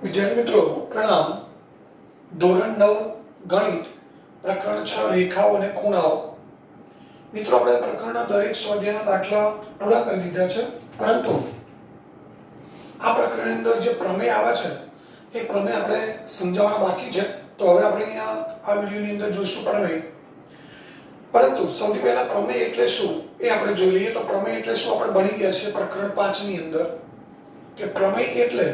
विद्यार्थी मित्रों प्रणाम। ધોરણ 9 ગણિત પ્રકરણ 6 રેખાઓ અને ખૂણાઓ। મિત્રો આપણે પ્રકરણના દરેક સ્વાધ્યાયના દાખલા પૂરા કરી લીધા છે, પરંતુ આ પ્રકરણની અંદર જે પ્રમેય આવે છે એ પ્રમેય આપણે સમજાવવાના બાકી છે। તો હવે આપણે અહીંયા આ વિડિયોની અંદર જોઈશું પ્રમેય। પરંતુ સૌથી પહેલા પ્રમેય એટલે શું એ આપણે જોઈ લઈએ। તો પ્રમેય એટલે શું આપણે ભણી ગયા છે પ્રકરણ 5 ની અંદર કે પ્રમેય એટલે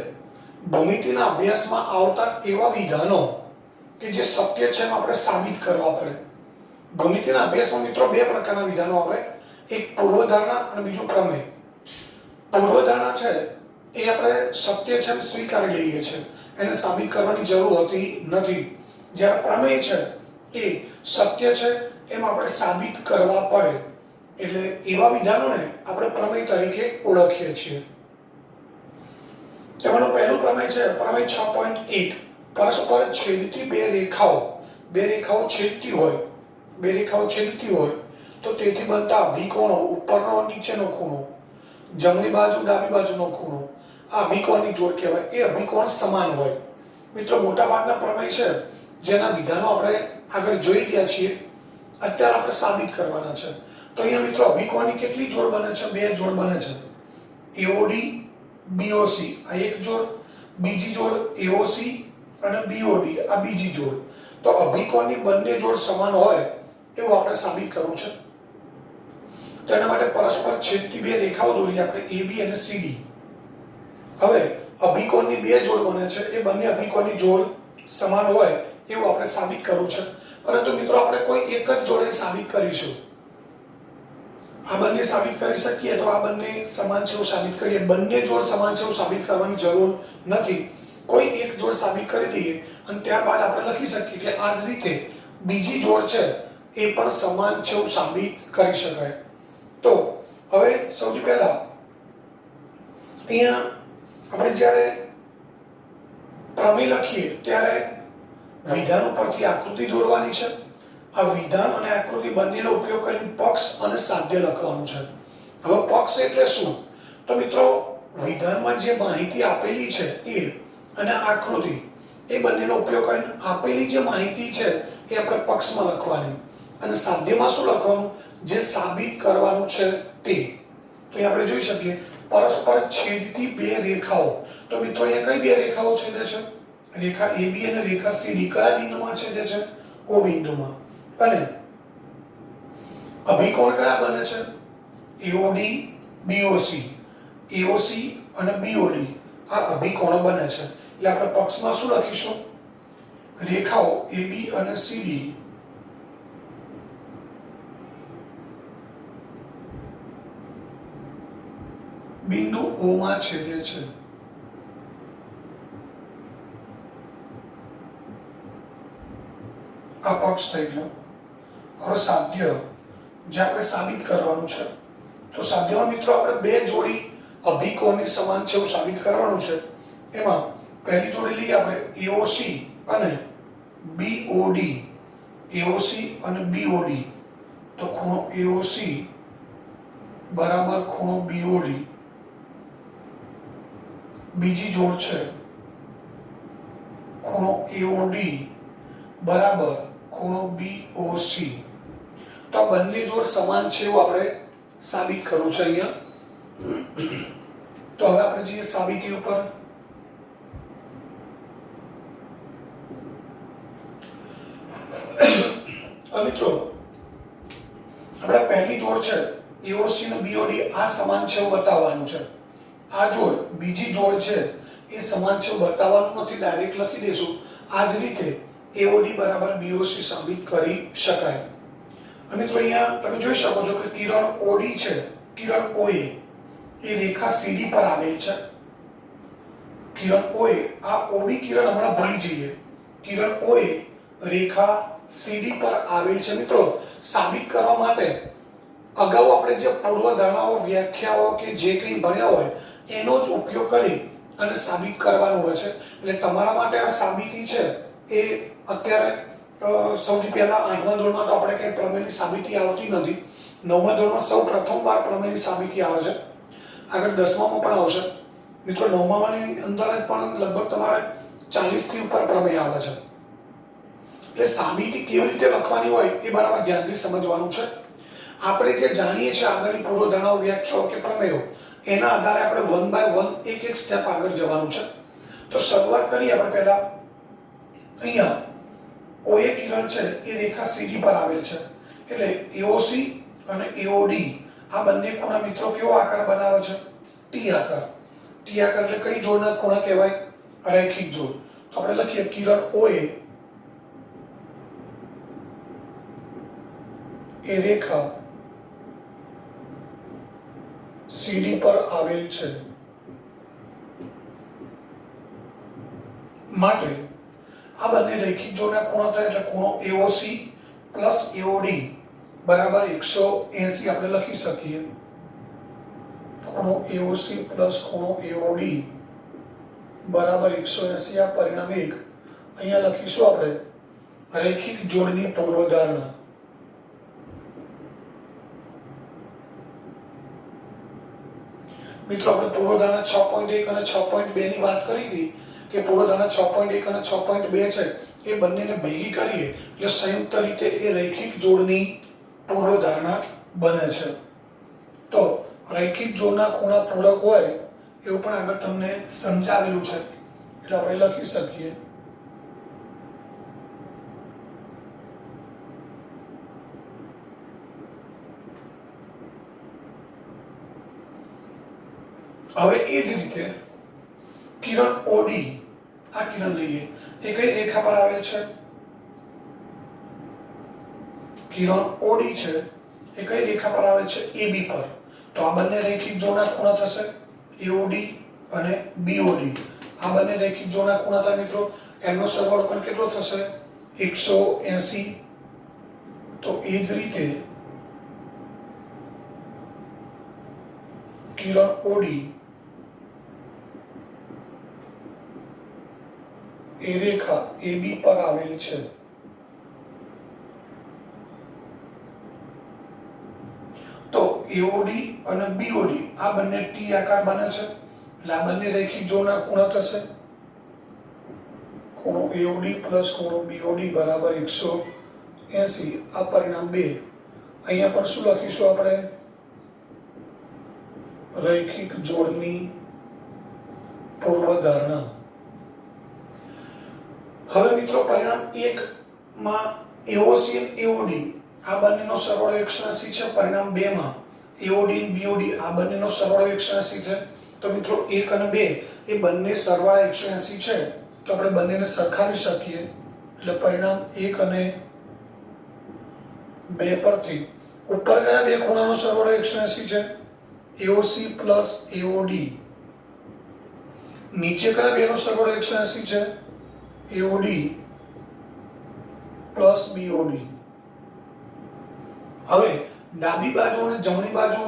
ભૂમિતિના અભ્યાસમાં આવતા એવા વિધાનો કે જે સત્ય છે એમ આપણે સાબિત કરવા પડે। ભૂમિતિના અભ્યાસમાં મિત્રો બે પ્રકારના વિધાનો આવે, એક પૂર્વધારણા અને બીજું પ્રમેય। પૂર્વધારણા છે એ આપણે સત્ય છે એમ સ્વીકારી લઈએ છીએ, એને સાબિત કરવાની જરૂર હોતી નથી। જ્યારે પ્રમેય છે એ સત્ય છે એમ આપણે સાબિત કરવા પડે, એટલે એવા વિધાનોને આપણે પ્રમેય તરીકે ઓળખીએ છીએ। તેમાંનું પહેલું પ્રમેય છે પ્રમેય 6.1 પરસ્પર છેદતી બે રેખાઓ છેદતી હોય તો તેથી બનતા અભિકોણો ઉપરનો નીચેનો ખૂણો, જમણી બાજુ ડાબી બાજુનો ખૂણો, આ અભિકોણની જોડ કહેવાય। એ અભિકોણ સમાન હોય। મિત્રો મોટાભાગના પ્રમેય છે જેના વિધાનો આપણે આગળ જોઈ ગયા છીએ, અત્યારે આપણે સાબિત કરવાના છે। તો અહીંયા મિત્રો અભિકોણની કેટલી જોડ બને છે? બે જોડ બને છે, AOD BOC આ એક જોડ, બીજી જોડ AOC અને BOD આ બીજી જોડ। તો અભિકોણની બંને જોડ સમાન હોય એવું આપણે સાબિત કરવું છે। તો એના માટે પરસ્પર છેદતી બે રેખાઓ દોરીએ આપણે AB અને CD। હવે અભિકોણની બે જોડ બને છે, એ બંને અભિકોણની જોડ સમાન હોય એવું આપણે સાબિત કરવું છે। પરંતુ મિત્રો આપણે કોઈ એક જ જોડે સાબિત કરીશું। આ બંને સાબિત કરી શકીએ તો આ બંને સમાન છે એવું સાબિત કરીએ, બંને જોડ સમાન છે એવું સાબિત કરવાની જરૂર નથી। કોઈ એક જોડ સાબિત કરી દઈએ અને ત્યારબાદ આપણે લખી શકીએ કે આ જ રીતે બીજી જોડ છે એ પણ સમાન છે એવું સાબિત કરી શકાય। તો હવે સૌથી પહેલા અહીંયા આપણે જ્યારે પ્રમેય લખીએ ત્યારે વિધાન ઉપરથી આકૃતિ દોરવાની છે। આ વિધાન અને આકૃતિ બંનેનો ઉપયોગ કરીને પક્ષ અને સાધ્ય લખવાનું છે। હવે પક્ષ એટલે શું? તો મિત્રો વિધાનમાં જે માહિતી આપેલી છે એ અને આકૃતિ એ બંનેનો ઉપયોગ કરીને આપેલી જે માહિતી છે એ આપણે પક્ષમાં લખવાની, અને સાધ્યમાં શું લખવાનું? જે સાબિત કરવાનું છે તે। તો અહીં આપણે જોઈ શકીએ પરસ્પર છેદતી બે રેખાઓ। તો મિત્રો અહીંયા કઈ બે રેખાઓ છેદે છે? રેખા AB અને રેખા CD કયા બિંદુમાં છેદે છે? O બિંદુમાં। અને અભિકોણ કયા બને છે? AOD BOC અને BOD આ અભિકોણો બને છે। એટલે આપણે પક્ષમાં શું લખીશું? રેખાઓ AB અને CD બિંદુ O માં છેદે છે। આ પક્ષ થઈ ગયો। હવે સાધ્ય જે આપણે સાબિત કરવાનું છે, તો સાધ્યમાં મિત્રો આપણે બે જોડી અભિકોણની સમાન છે એવું સાબિત કરવાનું છે। એમાં પહેલી જોડી લઈએ આપણે AOC અને BOD। AOC અને BOD તો ખૂણો AOC બરાબર ખૂણો BOD। બીજી જોડ છે ખૂણો AOD બરાબર ખૂણો BOC। તો આ બંને જોડ સમાન છે એવું આપણે સાબિત કરવું છે અહીંયા। તો હવે આપણે જઈએ સાબિતી ઉપર। મિત્રો આપણે પહેલી જોડ છે AOC અને BOD આ સમાન છે એવું બતાવવાનું છે। આ જોડ બીજી જોડ છે એ સમાન છે એવું બતાવવાનું નથી, ડાયરેક્ટ લખી દેશું। આ જ રીતે AOD બરાબર BOC સાબિત કરી શકાય। અને મિત્રો અહીંયા તમે જોઈ શકો છો કે કિરણ OD છે, કિરણ OA એ રેખા CD પર આવેલ છે। કિરણ OA આ OB કિરણ હમણાં ભૂલી જઈએ, કિરણ OA રેખા CD પર આવેલ છે। મિત્રો સાબિત કરવા માટે અગાઉ આપણે જે પૂર્વધારણાઓ, વ્યાખ્યાઓ કે જે કંઈ ભણ્યા હોય એનો જ ઉપયોગ કરી અને સાબિત કરવાનું હોય છે। એટલે તમારા માટે આ સાબિતી છે એ અત્યારે સૌથી પહેલા 8મા ધોરણમાં તો આપણે કંઈ પ્રમેયની સાબિતી આવતી નથી, 9મા ધોરણમાં સૌ પ્રથમવાર પ્રમેયની સાબિતી આવે છે, આગળ 10મામાં પણ આવશે। મિત્રો 9માની અંદર જ પણ લગભગ તમારે 40 થી ઉપર પ્રમેય આવે છે. એ સાબિતી કેવી રીતે લખવાની હોય એ બરાબર ધ્યાનથી સમજવાનું છે. આપણે જે જાણીએ છીએ આગળની પૂર્વધારણાઓ, વ્યાખ્યાઓ કે પ્રમેયો, એના આધારે આપણે 1 બાય 1 એક એક સ્ટેપ આગળ જવાનું છે. તો શરૂઆત કરીએ આપણે પહેલા. અહીંયા OA કિરણ છે એ રેખા CD પર આવેલ છે, એટલે AOC અને AOD આ બંને ખૂણા મિત્રો કેવો આકાર બનાવે છે? T આકાર. T આકાર એટલે કઈ જોડના ખૂણા કહેવાય? રૈખિક જોડ. તો આપણે લખીએ કિરણ OA એ રેખા CD પર આવેલ છે, માટે આ બંને રૈખિક જોડના ખૂણા થાય એટલે ખૂણો AOC પ્લસ AOD બરાબર 180 આપણે લખી શકીએ. ખૂણો AOC પ્લસ ખૂણો AOD બરાબર 180. આ પરિણામ 1 અહીંયા લખીશું આપણે રૈખિક જોડની પૂર્વધારણા. મિત્રો આપણે પૂર્વધારણા 6.1 અને 6.2 ની વાત કરી હતી કે પૂર્વધારણા 6.1 અને 6.2 છે એ બંનેને ભેગી કરીએ એટલે સંયુક્ત રીતે એ રૈખિક જોડની પૂર્વધારણા બને છે. તો રૈખિક જોડના ખૂણા પૂરક હોય એવું પણ આગળ તમને સમજાવેલું છે, એટલે આપણે લખી શકીએ હવે એ જ રીતે કિરણ OD, આ કિરણ લઈએ, એ કઈ રેખા પર આવેલ છે? કિરણ OD છે એ કઈ રેખા પર આવેલ છે? AB પર. તો આ બંને રૈખિક જોડના ખૂણા થશે AOD અને BOD. આ બંને રૈખિક જોડના ખૂણા થાય મિત્રો, એમનો સરવાળો પણ કેટલો થશે? 180. તો એ જ રીતે કિરણ OD એ રેખા AB પર આવેલ છે. તો AOD અને BOD આ બંને T આકાર બને છે, એટલે આ બંને રૈખિક જોડના ખૂણા થશે. ખૂણો AOD પ્લસ ખૂણો BOD બરાબર 180. આ પરિણામ 2. અહીંયા પણ શું લખીશું આપણે? રૈખિક જોડની પૂર્વધારણા. હવે મિત્રો પરિણામ 1 માં AOC અને AOD આ બંનેનો સરવાળો 180 છે. પરિણામ 2 માં AOD અને BOD આ બંનેનો સરવાળો 180 છે. તો મિત્રો 1 અને 2 એ બંને સરવાળા 180 છે, તો આપણે બંનેને સરખાવી શકીએ. એટલે પરિણામ 1 અને 2 પરથી ઉપર કયા બે ખૂણાનો સરવાળો 180 છે? AOC plus AOD. નીચે કયા બેનો સરવાળો 180 છે? AOD plus BOD. હવે ડાબી બાજુ અને જમણી બાજુ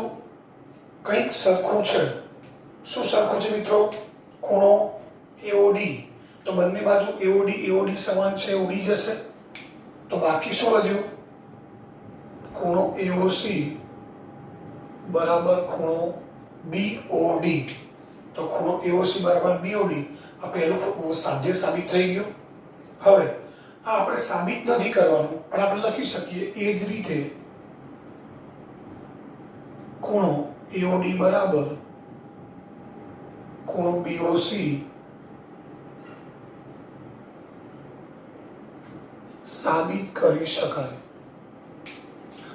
કંઈક સરખું છે. શું સરખું છે મિત્રો? ખૂણો AOD. તો બંને બાજુ AOD સમાન છે, ઉડી જશે. તો બાકી શું વધ્યું? ખૂણો AOC બરાબર ખૂણો BOD. તો ખૂણો AOC બરાબર BOD. આ પહેલું સાધ્ય સાબિત થઈ ગયું. હવે આ આપણે સાબિત નથી કરવાનું, પણ આપણે લખી શકીએ એ જ રીતે ખૂણો AOD બરાબર ખૂણો BOC સાબિત કરી શકાય.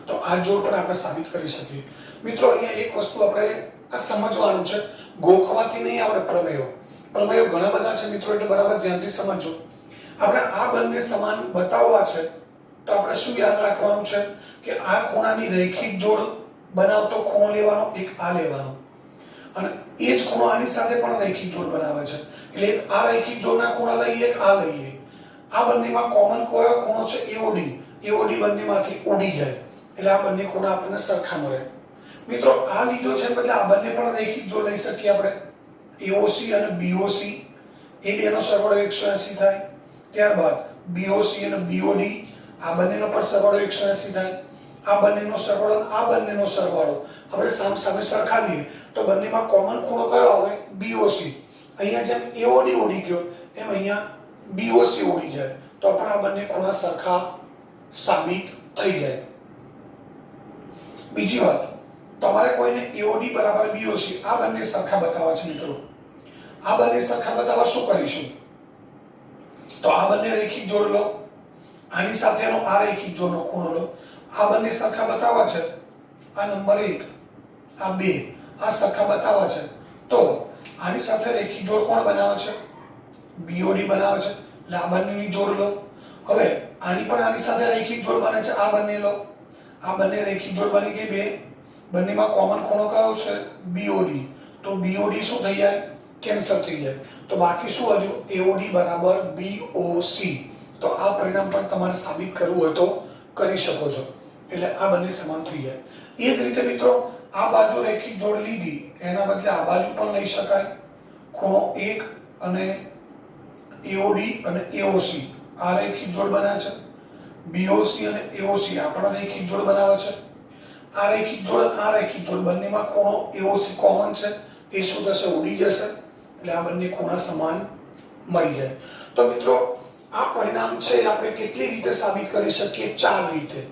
તો આ જોડ પણ આપણે સાબિત કરી શકીએ. મિત્રો અહીંયા એક વસ્તુ આપણે આ સમજવાનું છે, ગોખવાથી નહીં આપણે પ્રમેયો ઘણા બધા છે મિત્રો, એટલે બરાબર ધ્યાનથી સમજો. આપણે આ બંને સમાન બતાવવા છે તો આપણે શું યાદ રાખવાનું છે કે આ ખૂણાની રૈખિક જોડ બનાવતો ખૂણો લેવાનો, એક આ લેવાનો, અને એ જ ખૂણો આની સાથે પણ રૈખિક જોડ બનાવે છે, એટલે એક આ રૈખિક જોડના ખૂણા લઈએ, એક આ લઈએ. આ બંનેમાં કોમન કયો ખૂણો છે? AOD. બંનેમાંથી ઉડી જાય, એટલે આ બંને ખૂણા આપણને સરખા મળે. મિત્રો આ લીધો છે બદલે આ બંને પણ રૈખિક જોડ લઈ શકીએ આપણે. AOC અને BOC એ બેનો સરવાળો 180 થાય. ત્યારબાદ BOC અને BOD આ બંનેનો પણ સરવાળો 180 થાય. આ બંનેનો સરવાળો અને આ બંનેનો સરવાળો આપણે સામ સામે સરખાવીએ તો બંનેમાં કોમન ખૂણો કયો આવે? BOC. અહીંયા જેમ AOD ઉડી ગયો એમ અહીંયા BOC ઉડી જાય તો પણ આ બંને ખૂણા સરખા સાબિત થઈ જાય. બીજી વાત, તમારે કોઈને AOD બરાબર BOC આ બંને સરખા બતાવવા છે મિત્રો. આ બંને સરખા બતાવવા શું કરીશું? તો આ બંને રેખિક જોડ લો, આની સાથેનો આ રેખિક જોડનો ખૂણો લો. આ બંને સરખા બતાવવા છે, આ નંબર 1 આ 2 આ સરખા બતાવવા છે તો આની સાથે રેખિક જોડ કોણ બનાવે છે? BOD બનાવે છે. એટલે આ બંનેની જોડ લો. હવે આની પણ આની સાથે રેખિક જોડ બને છે, આ બંને લો. આ બંને રેખિક જોડ બની ગઈ 2. બંનેમાં કોમન ખૂણો કયો છે? BOD. તો BOD શું થઈ જાય? કેન્સલ થઈ જાય. તો બાકી શું વધ્યું? AOD બરાબર BOC. તો આ પરિણામ પણ તમારે સાબિત કરવું હોય તો કરી શકો છો. એટલે આ બંને સમાન થઈ જાય. એ જ રીતે મિત્રો આ બાજુ રેખિક જોડ લીધી એના બદલે આ બાજુ પણ લઈ શકાય. ખૂણો 1 અને AOD અને AOC આ રેખિક જોડ બન્યા છે. BOC અને AOC આ પણ રેખિક જોડ બનાવે છે. આ રેખિક જોડ અને આ રેખિક જોડ બંનેમાં ખૂણો AOC કોમન છે. એ શું થશે? ઉડી જશે. એટલે આ બંને ખૂણા સમાન મળી જાય. તો મિત્રો આ પરિણામ છે આપણે કેટલી રીતે સાબિત કરી શકીએ? 4 રીતે.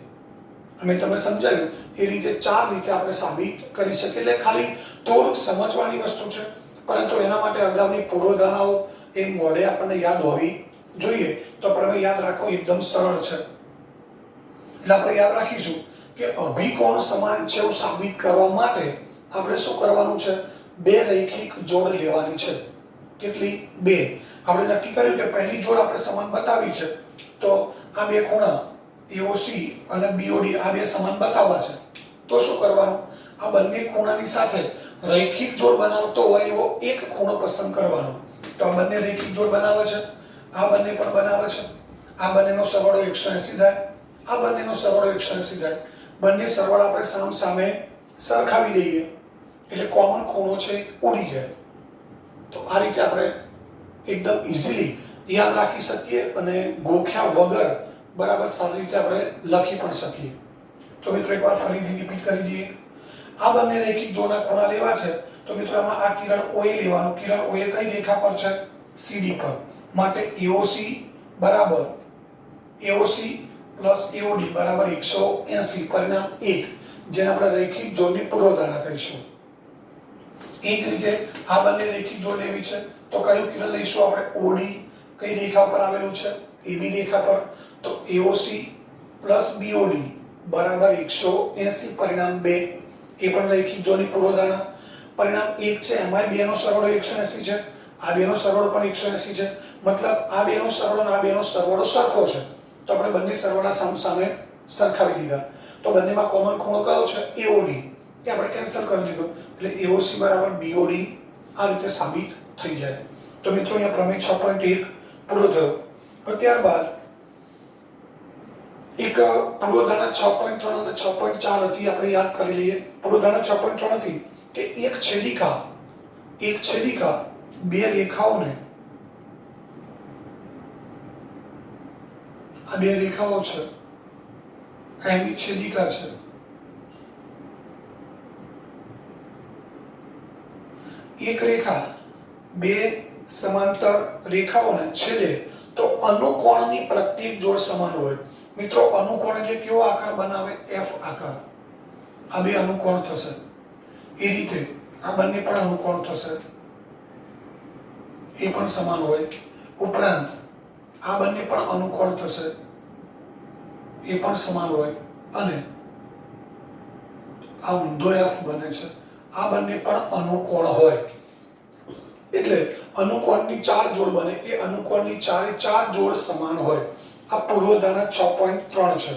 અમે તમને સમજાવ્યું એ રીતે 4 રીતે આપણે સાબિત કરી શકીએ. એટલે ખાલી થોડુંક સમજવાની વસ્તુ છે, પરંતુ એના માટે અગાઉની પૂર્વધારણાઓ એ મોઢે આપણને યાદ હોવી જોઈએ. તો આપણે યાદ રાખવું એકદમ સરળ છે. એટલે આપણે યાદ રાખીશું કે અભિકોણ સમાન છે એવું સાબિત કરવા માટે આપણે શું કરવાનું છે? 2 રેખિક જોડ લેવાની છે. કેટલી? 2. આપણે નક્કી કર્યું કે પહેલી જોડ આપણે સમાન બતાવી છે તો આ 2 ખૂણા AOC અને BOD આ 2 સમાન બતાવવા છે. તો શું કરવાનું? આ બંને ખૂણાની સાથે રેખિક જોડ બનાવતો હોય એવો એક ખૂણો પસંદ કરવાનો. તો આ બંને રેખિક જોડ બનાવે છે, આ બંને પણ બનાવે છે. આ બંનેનો સરવાળો 180 થાય, આ બંનેનો સરવાળો 180 થાય. બંને સરવાળા આપણે સામ સામે સરખાવી દઈએ એટલે કોમન ખૂણો છે ઉડી જાય. તો આ રીતે આપણે એકદમ ઇઝીલી યાદ રાખી શકીએ અને ગોખ્યા વગર બરાબર સારી રીતે આપણે લખી પણ શકીએ. તો મિત્રો એકવાર ફરીથી રિપીટ કરી દઈએ. આ બંને રેખિક જોડના ખૂણા લેવા છે તો મિત્રો આમાં આ કિરણ OA લેવાનું. કિરણ OA કઈ રેખા પર છે? CD પર. માટે AOC બરાબર AOC પ્લસ AOD બરાબર 180. પરિણામ 1 જેને આપણે રેખિક જોડની પૂર્વધારણા કહીશું. એ જ રીતે આ બંને રેખિક જોડ લેવી છે તો કયું કિરણ લઈશું આપણે? OD. કઈ રેખા પર આવેલું છે? AB રેખા પર. તો AOC પ્લસ BOD બરાબર 180. પરિણામ 2 એ પણ રેખિક જોડની પૂર્વધારણા. પરિણામ 1 છે એમાં 2 નો સરવાળો 180 છે, આ 2 નો સરવાળો પણ 180 છે. મતલબ આ 2 નો સરવાળો અને આ 2 નો સરવાળો સરખો છે. તો આપણે બંને સરવાળા સામ સામે સરખાવી દીધા. તો બંનેમાં કોમન ખૂણો કયો છે? AOD. એ આપણે કેન્સલ કરી દીધું એટલે AOC બરાબર BOD આ રીતે સાબિત થઈ જાય. તો મિત્રો અહીંયા પ્રમેય 6.1 પૂરો થયો. ત્યારબાદ એક પૂર્વધારણા 6.3 અને 6.4 હતી આપણે યાદ કરી લઈએ. પૂર્વધારણા 6.3 હતી કે એક છેદિકા 2 રેખાઓને આ 2 રેખાઓ છે, એની છેદિકા છે. એક રેખા 2 સમાંતર રેખાઓને છેદે તો અનુકોણની પ્રત્યેક જોડ સમાન હોય. મિત્રો અનુકોણ એટલે કેવો આકાર બનાવે? F આકાર. આ 2 અનુકોણ થશે. એ રીતે આ બંને પણ અનુકોણ થશે, એ પણ સમાન હોય. ઉપરાંત આ બંને પણ અનુકોણ થશે, એ પણ સમાન હોય. અને આ ઊંધો F બને છે, આ બંને પણ અનુકોણ હોય. એટલે અનુકોણની 4 જોડ બને, એ અનુકોણની 4 જોડ સમાન હોય. આ પૂર્વધારણા 6.3 છે.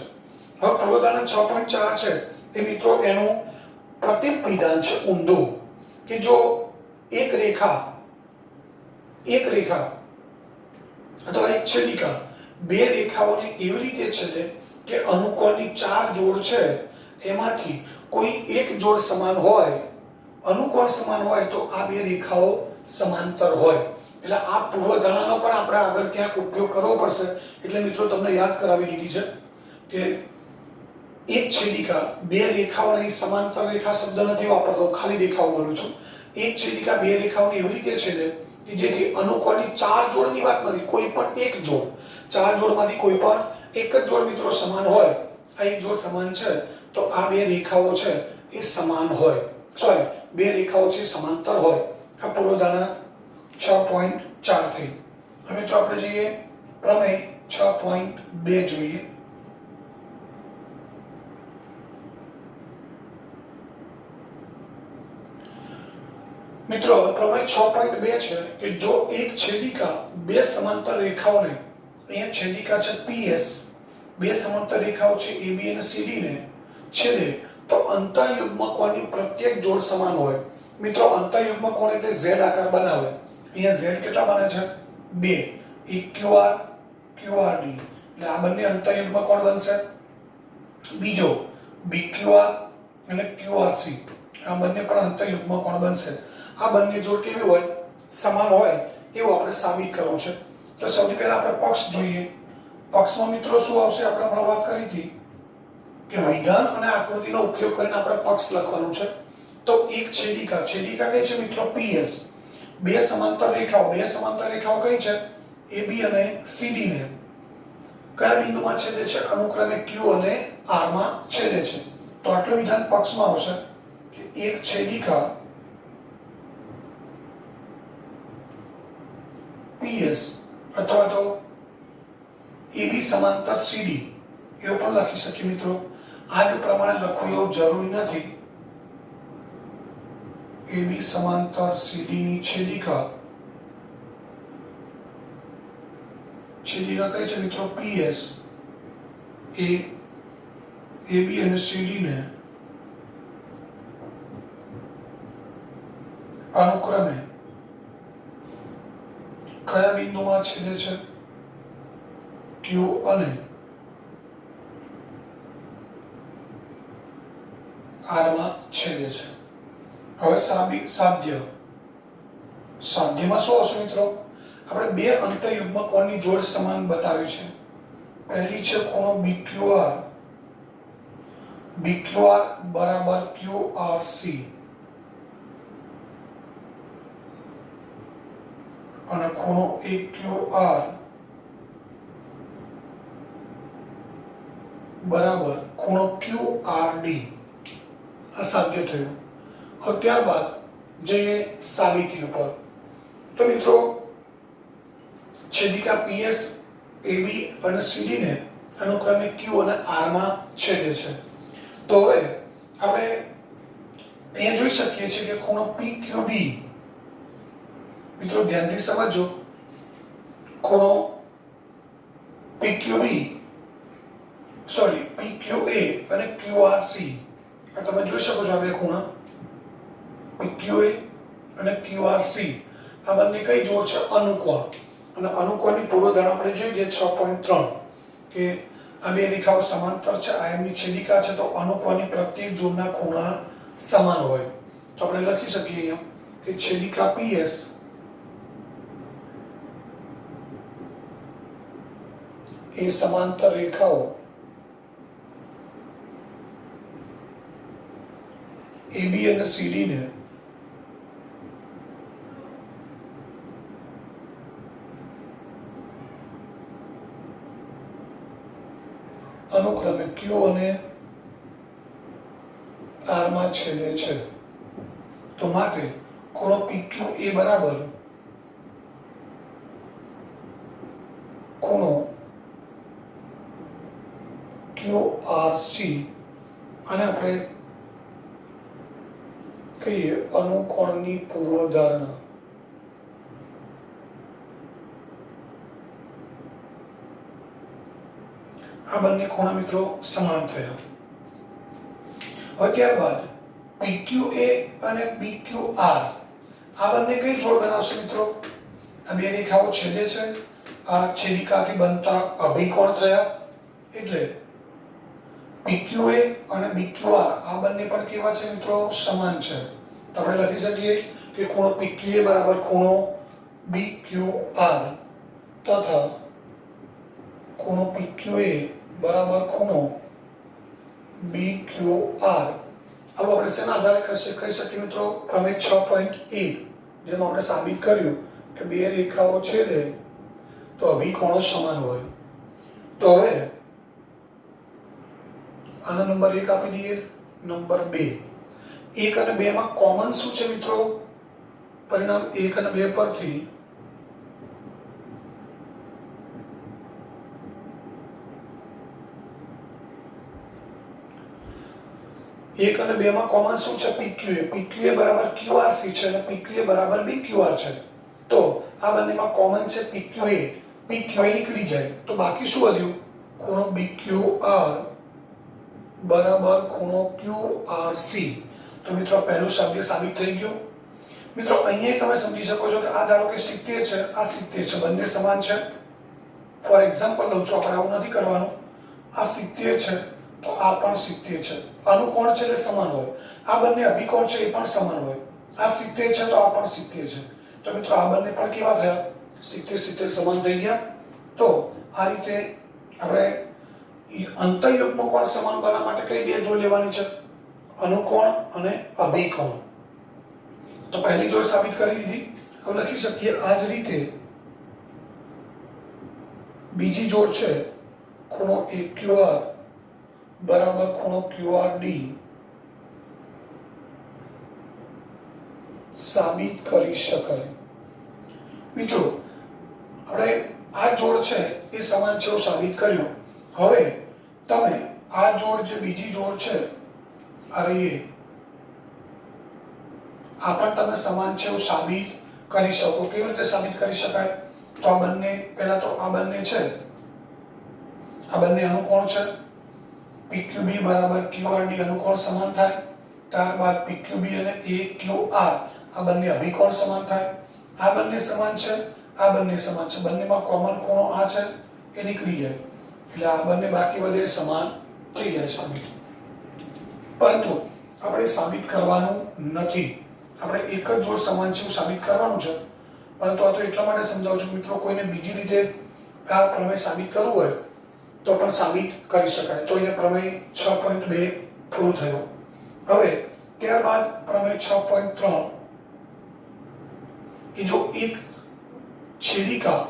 હવે પૂર્વધારણા 6.4 છે એ મિત્રો એનું પ્રતિવિધાન છે ઊંધું, કે જો એક રેખા અથવા એક છેદિકા 2 રેખાઓને એવી રીતે છેદે કે અનુકોણની 4 જોડ છે એમાંથી કોઈ એક જોડ સમાન હોય, અનુકોણ સમાન હોય તો આ 2 રેખાઓ સમાંતર હોય. એટલે આ પૂર્વધારણાનો પણ આપણે આગળ ક્યાંક ઉપયોગ કરવો પડશે. એટલે મિત્રો તમને યાદ કરાવી દીધી છે કે એક છેદિકા બે રેખાઓની સમાંતર રેખા શબ્દ નથી વાપરતો, ખાલી દેખાવ બોલું છું. એક છેદિકા બે રેખાઓને એવી રીતે છેદે કે જેથી અનુકોણની ચાર જોડની વાત નથી, કોઈ પણ એક જોડ, ચાર જોડમાંથી કોઈ પણ એક જ જોડ મિત્રો સમાન હોય. આ એક જોડ સમાન છે તો આ બે રેખાઓ છે એ સમાન હોય, સોરી બે રેખાઓ છે સમાંતર હોય. આ પૂર્વધારણા 6.4 થઈ. હવે તો આપણે જઈએ પ્રમેય 6.2 જોઈએ. મિત્રો પ્રમેય 6.2 છે કે જો એક છેદિકા બે સમાંતર રેખાઓને, અહીંયા છેદિકા છે PS, બે સમાંતર રેખાઓ છે AB અને CD ને છેદે તો અંતઃયુગ્મ કોણની પ્રત્યેક જોડ સમાન હોય. મિત્રો અંતઃયુગ્મ કોણ એટલે Z આકાર બનાવે. અહીંયા Z કેટલા બને છે? 2. એક QR QRD, એટલે આ બંને અંતઃયુગ્મ કોણ બનશે. બીજો BQR અને QRC, આ બંને પણ અંતઃયુગ્મ કોણ બનશે. આ બંને જોડ કેવી હોય? સમાન હોય એવું આપણે સાબિત કરવું છે. તો સૌથી પહેલા આપણે પક્ષ જોઈએ. પક્ષમાં મિત્રો શું આવશે? આપણે હમણાં વાત કરી હતી કે વિધાન અને આકૃતિનો ઉપયોગ કરીને આપણે પક્ષ લખવાનું છે. તો એક છેદિકા, છેદિકા કઈ છે મિત્રો? PS. બે સમાંતર રેખાઓ, બે સમાંતર રેખાઓ કઈ છે? AB અને CD ને કયા બિંદુમાં છેદે છે? અનુક્રમે Q અને R માં છેદે છે. તો આટલું વિધાન પક્ષમાં આવશે કે એક છેદિકા PS અથવા તો AB સમાંતર CD એવું પણ લખી શકીએ મિત્રો. આ જ પ્રમાણે લખવું એવું જરૂરી નથી. AB સમાંતર CD ની છેદિકા, છેદિકા કઈ છે મિત્રો? PS. એ AB અને CD ને અનુક્રમે કયા બિંદુમાં છેદે છે? Q અને R માં છેદે છે. હવે સાધ્ય, સાધ્યમાં શું આવશે મિત્રો? આપણે બે અંતઃયુગ્મ કોણની જોડ સમાન બતાવી છે. પહેલી છે ખૂણો BQR, BQR બરાબર QRC, અને ખૂણો AQR બરાબર ખૂણો QRD. આ સાધ્ય થયું. હવે ત્યારબાદ જઈએ સાબિતી ઉપર. તો મિત્રો છેદિકા PS, AB અને CD ને અનુક્રમે Q અને R માં છેદે છે. તો હવે આપણે અહીંયા જોઈ શકીએ છીએ કે ખૂણો PQB, મિત્રો ધ્યાનથી સમજો, ખૂણો PQB સોરી PQA અને QRC, આ તમે જોઈ શકો છો. આ બે ખૂણા PQA અને QRC આ બંને કઈ જોડ છે? અનુકોણ. અને અનુકોણની પૂર્વધારણા આપણે જોઈએ 6.3 કે આ બે રેખાઓ સમાંતર છે, આ એમની છેદિકા છે, તો અનુકોણની પ્રત્યેક જોડના ખૂણા સમાન હોય. તો આપણે લખી શકીએ અહીંયા કે છેદિકા PS એ સમાંતર રેખાઓ AB અને CD ને અનુક્રમે Q અને R માં છેદે છે. તો માટે ખૂણો PQA બરાબર ખૂણો QRC, અને આપણે કહીએ અનુકોણની પૂર્વધારણા. આ બંને ખૂણા મિત્રો સમાન થયા. હવે ત્યારબાદ PQA અને PQR આ બંને કઈ જોડ બનાવશે મિત્રો? આ બે રેખાઓ છેદે છે, આ છેદિકાથી બનતા અભિકોણ થયા. એટલે PQA અને BQR આ બંને પણ કેવા છે મિત્રો? સમાન છે. તો આપણે લખી શકીએ કે ખૂણો PQA બરાબર ખૂણો BQR તથા ખૂણો PQA બરાબર ખૂણો બી ક્યુ આર. હવે આપણે શેના આધારે કહી શકીએ મિત્રો? પ્રમેય 6.1 જેમાં આપણે સાબિત કર્યું કે બે રેખાઓ છેદે તો અભિકોણો સમાન હોય. તો હવે આનો નંબર 1 આપી દઈએ, નંબર 2. 1 અને 2 માં કોમન શું છે મિત્રો? પરિણામ 1 અને 2 પરથી એક અને બે માં કોમન શું છે? PQA. PQA બરાબર QRC છે અને PQA બરાબર BQR છે. તો આ બંનેમાં કોમન છે PQA. PQA નીકળી જાય તો બાકી શું વધ્યું? ખૂણો BQR બરાબર ખૂણો QRC. તો મિત્રો પહેલું શબ્દ સાબિત થઈ ગયું. મિત્રો અહીંયા તમે સમજી શકો છો કે આ ધારો કે 70 છે, આ 70 છે, બંને સમાન છે. ફોર એક્ઝામ્પલ લઉં છું, આપણે આવું નથી કરવાનું. આ 70 છે તો આ પણ 70 છે. અનુકોણ છે એટલે સમાન હોય. આ બંને અભિકોણ છે એ પણ સમાન હોય. આ 70 છે તો આ પણ 70 છે. તો મિત્રો આ બંને પણ કેવા થયા? 70 સમાન થઈ ગયા. તો આ રીતે આપણે અંતઃયુગ્મ કોણ સમાન બનવા માટે કઈ બે જોડ લેવાની છે? અનુકોણ અને અભિકોણ. તો પહેલી જોડ સાબિત કરી દીધી. હવે લખી શકીએ આ જ રીતે બીજી જોડ છે ખૂણો AQR બરાબર ખૂણો QRD સાબિત કરી શકાય. મિત્રો આપણે આ જોડ છે એ સમાન છે એવું સાબિત કર્યું. હવે તમે આ જોડ જે બીજી જોડ છે અરે આ પણ તમે સમાન છે એવું સાબિત કરી શકો. કેવી રીતે સાબિત કરી શકાય? તો આ બંને, પહેલા તો આ બંને છે, આ બંને અનુકોણ છે. PQB બરાબર QRD અનુકોણ સમાન થાય. ત્યારબાદ PQB અને AQR આ બંને અભિકોણ સમાન થાય. આ બંને સમાન છે, આ બંને સમાન છે. બંનેમાં કોમન ખૂણો આ છે એ નીકળી જાય એટલે આ બંને બાકી વધે સમાન થઈ જાય સાબિત. પરંતુ આપણે સાબિત કરવાનું નથી. આપણે એક જ જોડ સમાન છે સાબિત કરવાનું છે. પરંતુ આ તો એટલા માટે સમજાવું છું મિત્રો, કોઈને બીજી રીતે આ પ્રમેય સાબિત કરવું હોય તો પણ સાબિત કરી શકાય. તો અહીંયા પ્રમેય 6.2 પૂરું થયો. હવે ત્યારબાદ પ્રમેય 6.3 કે જો એક છેદિકા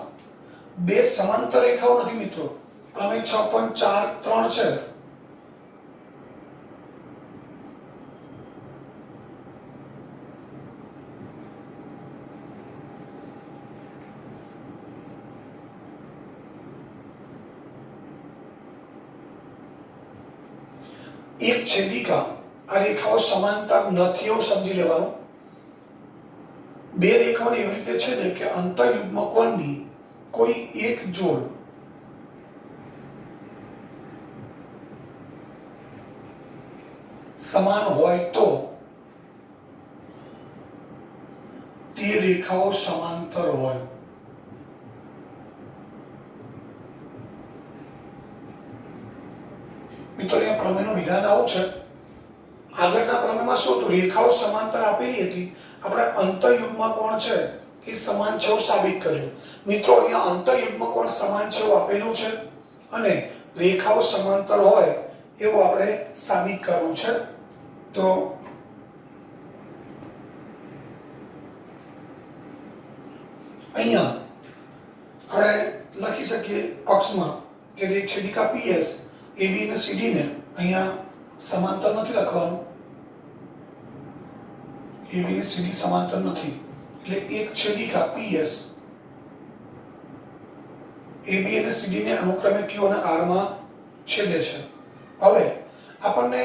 બે સમાંતર રેખાઓ નથી મિત્રો. પ્રમેય 6.4.3 છે. એક છેદિકા આ રેખાઓ સમાંતર નથી એવું સમજી લેવાનું. બે રેખાઓને એવી રીતે છેદે કે અંતઃયુગ્મ કોણની કોઈ એક જોડ સમાન હોય તો તે રેખાઓ સમાંતર હોય. મિત્રો અહીંયા પ્રમેયનું વિધાન આવું છે. આગળના પ્રમેયમાં શું હતું? રેખાઓ સમાંતર આપેલી હતી. આપણે અંતઃયુગ્મ કોણ છે એ સમાન છે એવું સાબિત કર્યું. મિત્રો અહીંયા અંતઃયુગ્મ કોણ સમાન છે એવું આપેલું છે અને રેખાઓ સમાંતર હોય એવું આપણે સાબિત કરવું છે. તો અહીંયા આપણે લખી શકીએ પક્ષમાં કે એક છેદિકા PS AB અને CD ને અહીંયા સમાંતર નથી લખવાનું. AB અને CD સમાંતર નથી એટલે એક છેદિકા PS AB અને CD ને અનુક્રમે Q અને R માં છેદે છે. હવે આપણને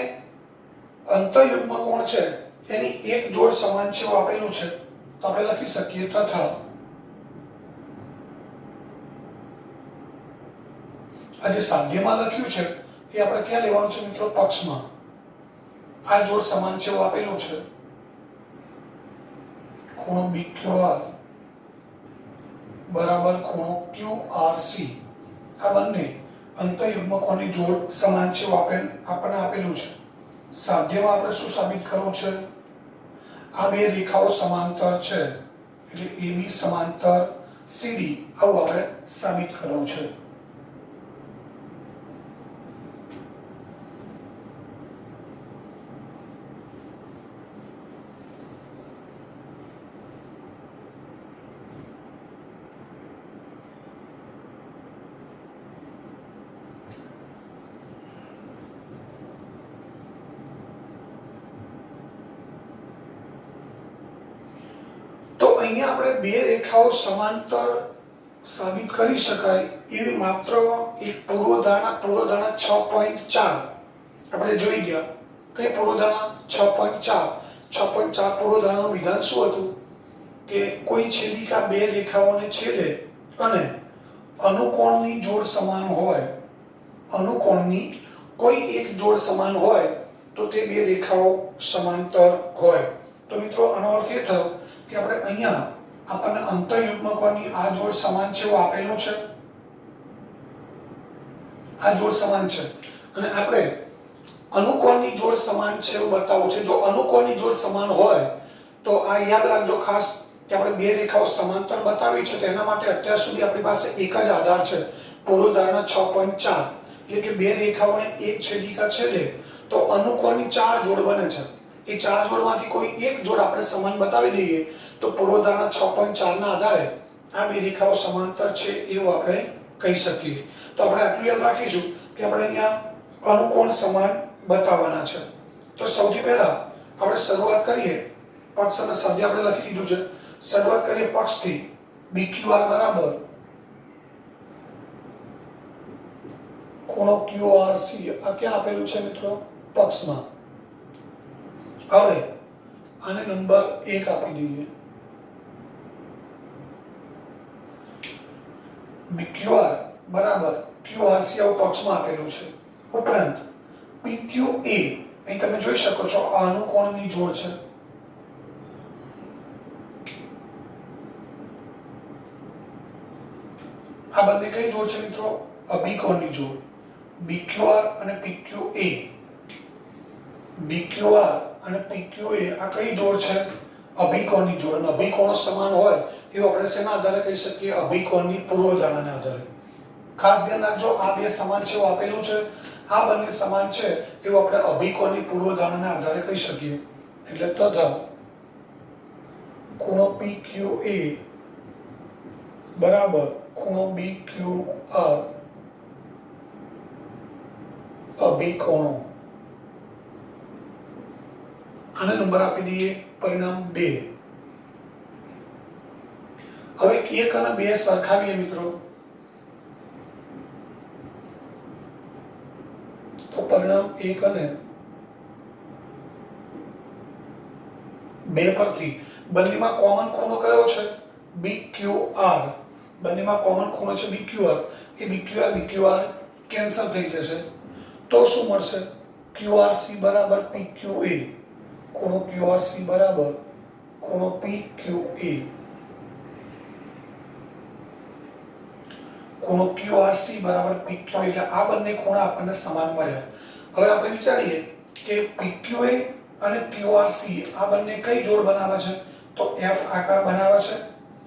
અંતઃયુગ્મ કોણ છે એની એક જોડ સમાન છે એવું આપેલું છે. તો આપણે લખી શકીએ તથા આ જે સાધ્યમાં લખ્યું છે એ આપણે ક્યાં લેવાનું છે મિત્રો? પક્ષમાં. આ જોડ સમાન છે એવું આપેલું છે. ખૂણો BQR બરાબર ખૂણો QRC આ બંને અંતઃયુગ્મ કોણની જોડ સમાન છે એવું આપણને આપેલું છે. સાધ્યમાં આપણે શું સાબિત કરવું છે? આ બે રેખાઓ સમાંતર છે એટલે AB સમાંતર CD આવું આપણે સાબિત કરવું છે. અહીંયા આપણે બે રેખાઓ સમાંતર સાબિત કરી શકાય એવી માત્ર એક પૂર્વધારણા 6.4 આપણે જોઈ ગયા. કઈ પૂર્વધારણા 6.4 પૂર્વધારણાનું વિધાન શું હતું કે કોઈ છેદિકા બે રેખાઓને છેદે અને અનુકોણની જોડ સમાન હોય, અનુકોણની કોઈ એક જોડ સમાન હોય તો તે બે રેખાઓ સમાંતર હોય. તો મિત્રો આનો અર્થ એ થયો કે આપણે અહીંયા આપણને અંતઃયુગ્મકોની આ જોડ સમાન છે એવું આપેલું છે, આ જોડ સમાન છે અને આપણે અનુકોણની જોડ સમાન છે એવું બતાવવું છે. જો અનુકોણની જોડ સમાન હોય તો આ યાદ રાખજો ખાસ કે આપણે બે રેખાઓ સમાંતર બતાવી છે, તેના માટે અત્યાર સુધી આપણી પાસે એક જ આધાર છે, પૂર્વધારણા 6.4, એટલે કે બે રેખાઓને એક છેદિકા છેદે તો અનુકોણની ચાર જોડ બને છે. એ ચાર જોડમાંથી કોઈ એક જોડ આપણે સમાન બતાવી દઈએ તો પૂર્વધારણા 6.4 ના આધારે આ બે રેખાઓ સમાંતર છે એવું આપણે કહી શકીએ. તો આપણે આટલું યાદ રાખીશું કે આપણે અહીંયા અનુકોણ સમાન બતાવવાના છે. તો સૌથી પહેલા આપણે શરૂઆત કરીએ, પક્ષ અને સધ્ય આપણે લખી દીધું છે. શરૂઆત કરીએ પક્ષથી. BQR બરાબર ખૂણો QRC. આ ક્યાં આપેલું છે મિત્રો? પક્ષમાં. હવે આને નંબર 1 આપી દઈએ. BQR બરાબર QRC આવું પક્ષમાં આપેલું છે. ઉપરાંત PQA અહીં તમે જોઈ શકો છો આ અનુકોણની જોડ છે. આ બંને કઈ જોડ છે મિત્રો? અભિકોણની જોડ. BQR અને PQA. BQR અને PQA આ કઈ જોડ છે? અભિકોણની જોડ. અને અભિકોણો સમાન હોય એવું આપણે શેના આધારે કહી શકીએ? અભિકોણની પૂર્વધારણાના આધારે. ખાસ ધ્યાન રાખજો, આ બે સમાન છે એવું આપેલું છે, આ બંને સમાન છે એવું આપણે અભિકોણની પૂર્વધારણાના આધારે કહી શકીએ. એટલે તથા ખૂણો PQA બરાબર ખૂણો BQR અભિકોણો. આને નંબર આપી દઈએ પરિણામ 2. હવે 1 અને 2 સરખાવીએ મિત્રો તો પરિણામ 1 અને 2 પરથી બંનેમાં કોમન ખૂણો કયો છે? BQR. બંનેમાં કોમન ખૂણો છે BQR. એ BQR કેન્સલ થઈ જશે તો શું મળશે? QRC બરાબર PQA. ખૂણો QRC બરાબર ખૂણો PQA. ખૂણો QRC બરાબર PQA. એટલે આ બંને ખૂણા આપણને સમાન મળ્યા. હવે આપણે વિચારીએ કે PQA અને QRC આ બંને કઈ જોડ બનાવે છે? તો F આકાર બનાવે છે.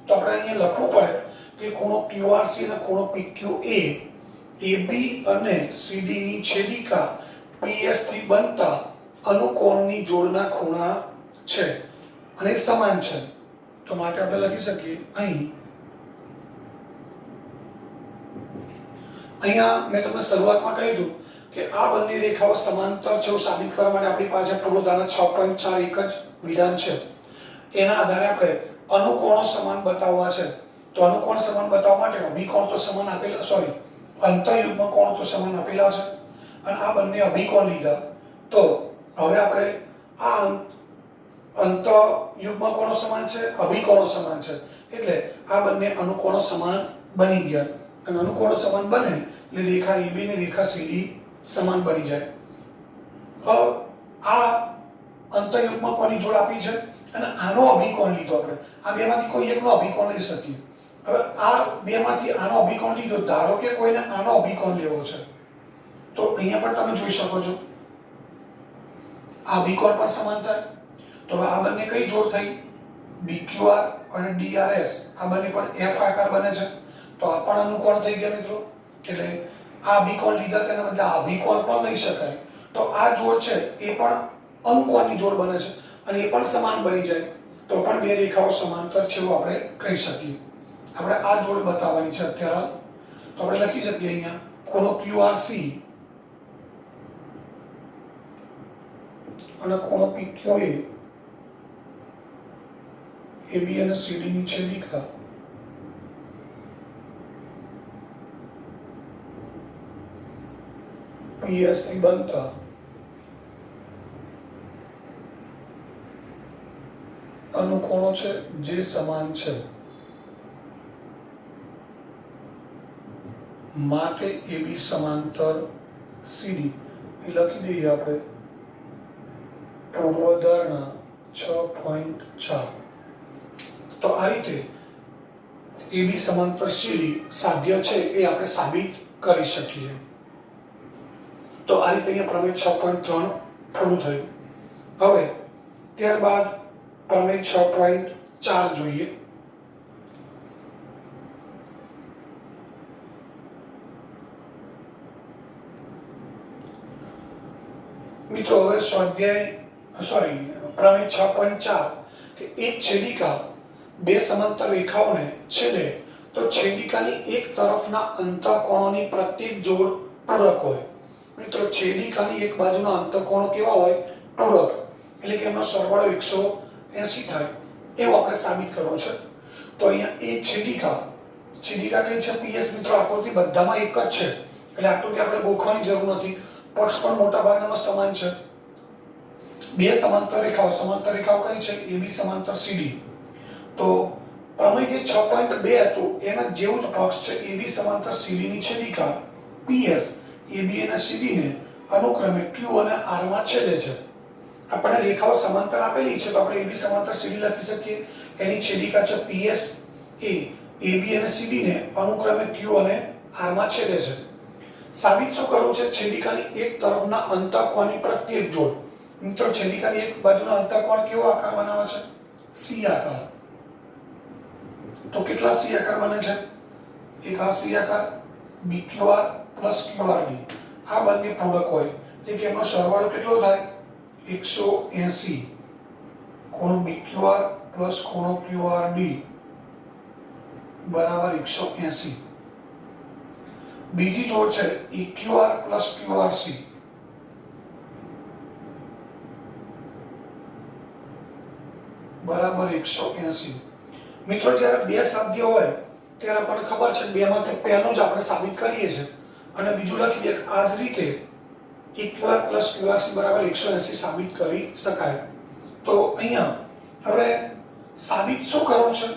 તો આપણે અહીંયા લખવું પડે કે ખૂણો QRC અને ખૂણો PQA AB અને CD ની છેદિકા PS થી બનતા અનુકોણની જોડના ખૂણા છે અને સમાન છે. તો માટે આપણે લખી શકીએ અહીંયા મેં તમને શરૂઆતમાં કહી દીધું કે આ બંને રેખાઓ સમાંતર છે એવું સાબિત કરવા માટે આપણી પાસે પૂર્વધારણા 6.4 એક જ વિધાન છે. એના આધારે આપણે અનુકોણો સમાન બતાવવા છે. તો અનુકોણ સમાન બતાવવા માટે અભિકોણ તો સમાન આપેલા, સોરી અંતઃયુગ્મ કોણ તો સમાન આપેલા છે અને આ બંને અભિકોણ લીધા. તો હવે આપણે આ અંતઃયુગ્મ કોણો સમાન છે, અભિકોણો સમાન છે, એટલે આ બંને અનુકોણો સમાન બની ગયા. અને અનુકોણો સમાન બને એટલે રેખા AB ને રેખા CD સમાન બની જાય. હવે આ અંતઃયુગ્મ કોની જોડ આપી છે અને આનો અભિકોણ લીધો. આપણે આ બેમાંથી કોઈ એકનો અભિકોણ લઈ શકીએ. હવે આ બેમાંથી આનો અભિકોણ લીધો, ધારો કે કોઈને આનો અભિકોણ લેવો છે તો અહીંયા પણ તમે જોઈ શકો છો આ અભિકોણ પણ સમાન થાય. તો હવે આ બંને કઈ જોડ થઈ? BQR અને DRS. આ બંને પણ F આકાર બને છે તો આ પણ અનુકોણ થઈ ગયા મિત્રો. એટલે આ અભિકોણ લીધા તેના બદલે આ અભિકોણ પણ લઈ શકાય. તો આ જોડ છે એ પણ અનુકોણની જોડ બને છે અને એ પણ સમાન બની જાય તો પણ બે રેખાઓ સમાંતર છે એવું આપણે કહી શકીએ. આપણે આ જોડ બતાવવાની છે અત્યારે. તો આપણે લખી શકીએ અહીંયા ખૂણો QRC અને ખૂણો PQA AB અને CD ની છેદિકા PS થી બનતા અનુકોણો છે જે સમાન છે, માટે AB સમાંતર CD એ લખી દઈએ આપણે પૂર્વધારણા 6.4. તો આ રીતે AB સમાંતર CD સાધ્ય છે એ આપણે સાબિત કરી શકીએ. તો આ રીતે અહીંયા પ્રમેય 6.3 પૂરું થયું. હવે ત્યારબાદ પ્રમેય 6.4 જોઈએ. મિત્રો હવે પ્રમેય 6.4 કે એક છેદિકા બે સમાંતર રેખાઓને છેદે તો છેદિકાની એક તરફના અંતઃકોણોની પ્રત્યેક જોડ પૂરક હોય. મિત્રો છેદિકાની એક બાજુના અંતઃકોણો કેવા હોય? પૂરક, એટલે કે એમનો સરવાળો 180 થાય એવું આપણે સાબિત કરવું છે. તો અહીંયા એક છેદિકા કઈ છે? PS. મિત્રો આકૃતિ બધામાં એક જ છે એટલે આકૃતિ આપણે ગોખવાની જરૂર નથી. પક્ષ પણ મોટા ભાગનામાં સમાન છે. બે સમાંતર રેખાઓ કઈ છે? AB સમાંતર CD. તો પ્રમેય જે 6.2 હતું એના જેવું જ પક્ષ છે AB સમાંતર CD ની છેદિકા PS AB અને CD ને અનુક્રમે Q અને R માં છેદે છે. આપણને રેખાઓ સમાંતર આપેલી છે તો આપણે AB સમાંતર CD લખી શકીએ. એની છેદિકા છે PS એ AB અને CD ને અનુક્રમે Q અને R માં છેદે છે. સાબિત શું કરવું છે? છેદિકાની એક તરફના અંતઃકોણની પ્રત્યેક જોડ. મિત્રો છેદિકાની એક બાજુના અંતઃકોણ કેવો આકાર બનાવે છે? C આકાર. તો કેટલા C આકાર બને છે? એક આ C આકાર, BQR પ્લસ QRD આ બંને પૂરક હોય એટલે કે એનો સરવાળો કેટલો થાય? 180. ખૂણો BQR પ્લસ ખૂણો QRD બરાબર 180. બીજી જોડ છે EQR પ્લસ QRC બરાબર 180. મિત્રો જ્યારે બે સાધ્ય હોય ત્યારે આપણને ખબર છે બેમાંથી પહેલું જ આપણે સાબિત કરીએ છીએ અને બીજું લખી દઈએ. આ જ રીતે EQR પ્લસ QRC બરાબર 180 સાબિત કરી શકાય. તો અહીંયા આપણે સાબિત શું કરવું છે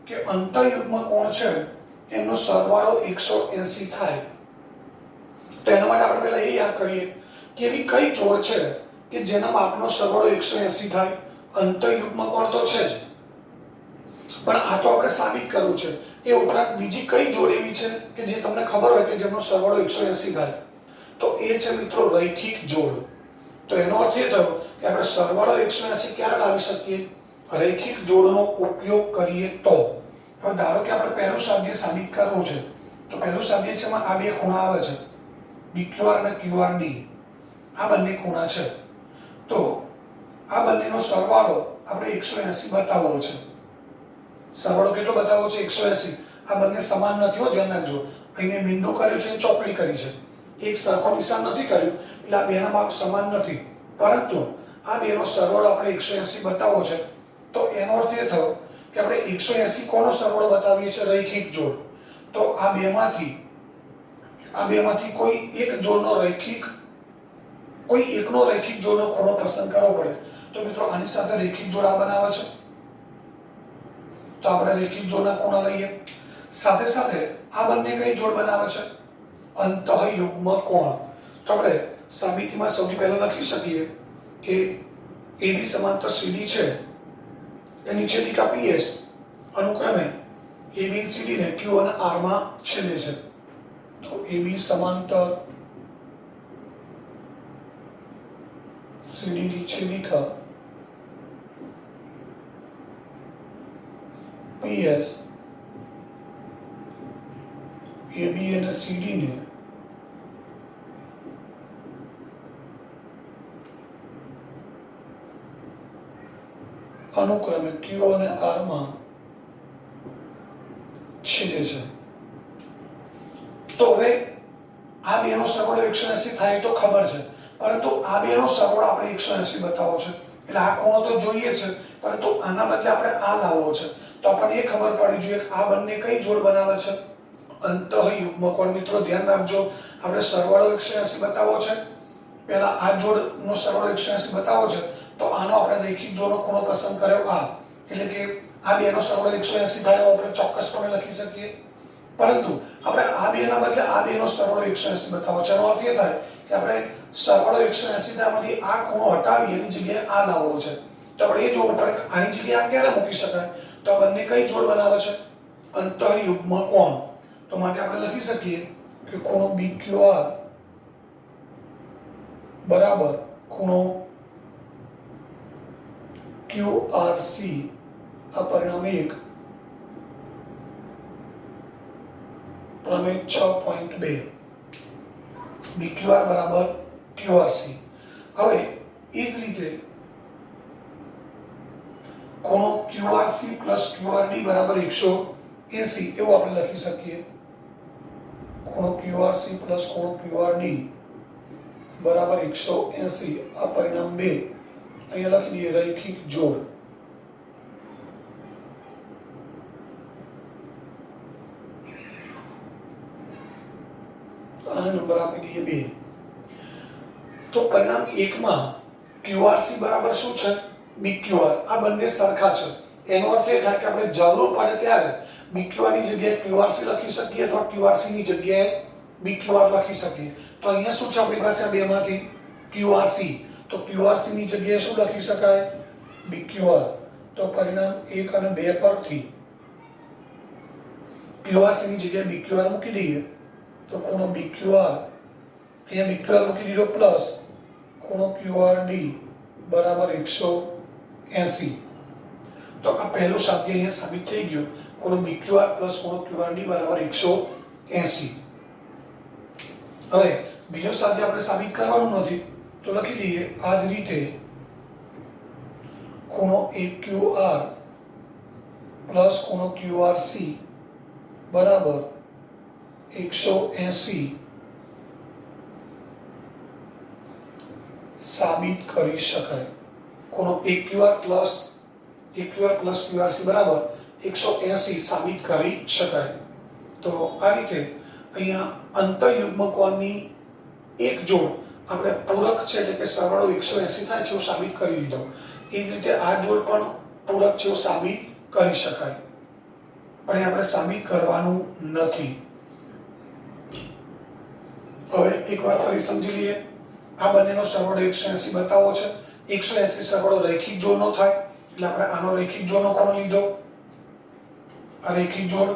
કે અંતઃયુગ્મ કોણ છે એનો સરવાળો 180 થાય. તો એના માટે આપણે પહેલા એ યાદ કરીએ કે એવી કઈ જોડ છે કે જેના માપનો સરવાળો 180 થાય? અંતઃયુગ્મ કોણ તો છે જ, પણ આ તો આપણે સાબિત કરવું છે. એ ઉપરાંત બીજી કઈ જોડ એવી છે કે જે તમને ખબર હોય કે જેનો સરવાળો 180 થાય? તો એ છે મિત્રો રૈખિક જોડ. તો એનો અર્થ એ થયો કે આપણે સરવાળો 180 ક્યારે લાવી શકીએ? રૈખિક જોડનો ઉપયોગ કરીએ તો. હવે ધારો કે આપણે પહેલું સાધ્ય સાબિત કરવું છે તો પહેલું સાધ્ય છે એમાં આ બે ખૂણા આવે છે BQR અને QRD. આ બંને ખૂણા છે તો આ બંનેનો સરવાળો આપણે 180 બતાવવો છે. સરવાળો કેટલો બતાવવો છે? 180. આ બંને સમાન નથી હો, ધ્યાન રાખજો. અહીં મેં બિંદુ કર્યું છે, ચોકડી કરી છે, એક સરખો નિશાન નથી કર્યું એટલે આ બેના માપ સમાન નથી, પરંતુ આ બેનો સરવાળો આપણે 180 બતાવવો છે. તો એનો અર્થ એ થયો કે આપણે 180 કોનો સરવાળો બતાવીએ છીએ? રૈખિક જોડ. તો આ બેમાંથી કોઈ એકનો રૈખિક જોડનો ખૂણો પસંદ કરવો પડે. તો મિત્રો આની સાથે રૈખિક જોડ આ બનાવે છે તો આપણે રૈખિક જોડના ખૂણા લઈએ. સાથે સાથે આ બંને કઈ જોડ બનાવે છે? અંતઃયુગ્મ કોણ. તો આપણે સાબિતીમાં સૌથી પહેલા લખી શકીએ કે AB સમાંતર CD છે એની છેદિકા PS અનુક્રમે AB અને CD ને Q અને R માં છેદે છે. તો AB સમાંતર CD ની છેદિકા PS AB અને CD ને અનુક્રમે Q અને R માં છેદે છે. તો હવે આ બેનો સરવાળો 180 થાય તો ખબર છે, પરંતુ આ બેનો સરવાળો આપણે 180 બતાવવો છે એટલે આ ખૂણો તો જોઈએ છે પરંતુ આના બદલે આપણે આ લાવવો છે તો આપણને એ ખબર પડી જોઈએ કે આ બંને કઈ જોડ બનાવે છે, અંતઃયુગ્મ કોણ. મિત્રો ધ્યાન રાખજો, આપણે સરવાળો 180 બતાવવો છે, પહેલા આ જોડનો સરવાળો 180 બતાવવો છે તો આનો આપણે રૈખિક જોડનો ખૂણો પસંદ કર્યો આ, એટલે કે આ બેનો સરવાળો 180 થાય એવો આપણે ચોક્કસપણે લખી શકીએ. પરંતુ આપણે આ બેના બદલે આ બેનો સરવાળો 180 બતાવો છે, એનો અર્થ એ થાય કે આપણે સરવાળો 180 થાયમાંથી આ ખૂણો હટાવી એની જગ્યાએ આ લાવવો છે. તો આપણે એ જોવું પડે કે આની જગ્યાએ આ ક્યારે મૂકી શકાય, તો આ બંને કઈ જોડ બનાવે છે, અંતઃયુગ્મ કોણ. તો માટે આપણે લખી શકીએ કે ખૂણો BQR બરાબર ખૂણો QRC, આ પરિણામ 1 પ્રમેય 6.2 BQR બરાબર QRC. હવે એ જ રીતે ખૂણો QRC પ્લસ QRD બરાબર 180 એવું આપણે લખી શકીએ. ખૂણો QRC પ્લસ ખૂણો QRD બરાબર 180, આ પરિણામ 2 અહીંયા લખી દઈએ રૈખિક જોડ. આનો નંબર આપી દઈએ 2. તો પરિણામ 1 માં QRC બરાબર શું છે, BQR. આ બંને સરખા છે, એનો અર્થ એ થાય કે આપણે જરૂર પડે ત્યારે BQR ની જગ્યાએ QRC લખી શકીએ અથવા QRC ની જગ્યાએ BQR લખી શકીએ. તો અહીંયા શું છે આપણી પાસે આ બેમાંથી QRC, તો QRC ની જગ્યાએ શું લખી શકાય, BQR. તો પરિણામ 1 અને 2 પરથી QRC ની જગ્યાએ BQR મૂકી દઈએ તો ખૂણો BQR, અહીંયા BQR મૂકી દીધો પ્લસ ખૂણો QRD બરાબર 180. તો આ પહેલું સાધ્ય અહીંયા સાબિત થઈ ગયું, ખૂણો BQR પ્લસ ખૂણો QRD બરાબર 180. હવે બીજો સાધ્ય આપણે સાબિત કરવાનું નથી તો લખી દઈએ આ જ રીતે ખૂણો AQR પ્લસ ખૂણો QRC બરાબર 180 સાબિત કરી શકાય. ખૂણો AQR પ્લસ QRC બરાબર 180 સાબિત કરી શકાય. તો આ રીતે અહીંયા અંતઃયુગ્મ કોણની એક જોડ આપણે પૂરક છે એટલે કે સરવાળો 180 થાય છે એવું સાબિત કરી દીધો. એ જ રીતે આ જોડ પણ પૂરક છે એવું સાબિત કરી શકાય, પણ એ આપણે સાબિત કરવાનું નથી. હવે એકવાર ફરી સમજી લઈએ, આ બંનેનો સરવાળો 180 બતાવવો છે. 180 સરવાળો રૈખિક જોડનો થાય એટલે આપણે આનો રૈખિક જોડનો ખૂણો લીધો, આ રૈખિક જોડ,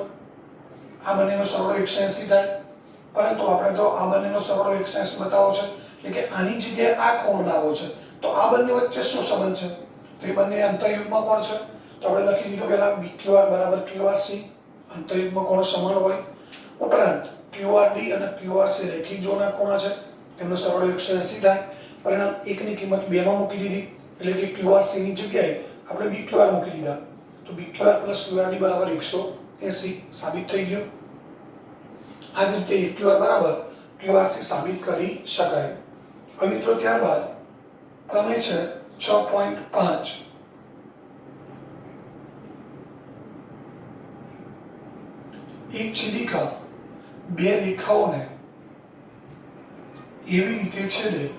આ બંનેનો સરવાળો 180 થાય, પરંતુ આપણે તો આ બંનેનો સરવાળો 180 બતાવવો છે એટલે કે આની જગ્યાએ આ ખૂણો લાવવો છે. તો આ બંને વચ્ચે શું સંબંધ છે, તો એ બંને અંતઃયુગ્મ કોણ છે. તો આપણે લખી દીધું પહેલા BQR બરાબર QRC, અંતઃયુગ્મ કોણ સમાન હોય. ઉપરાંત QRD અને QRC રૈખિક જોડના ખૂણા છે, એમનો સરવાળો 180 થાય. પરિણામ 1 ની કિંમત 2 માં મૂકી દીધી એટલે કે QRC ની જગ્યાએ આપણે BQR મૂકી દીધા. તો BQR પ્લસ QRD બરાબર 180 સાબિત થઈ ગયું. આ જ રીતે AQR બરાબર QRC સાબિત કરી શકાય. હવે મિત્રો ત્યારબાદ પ્રમેય છે 6.5. એક છેદિકા બે રેખાઓને એવી રીતે છેદે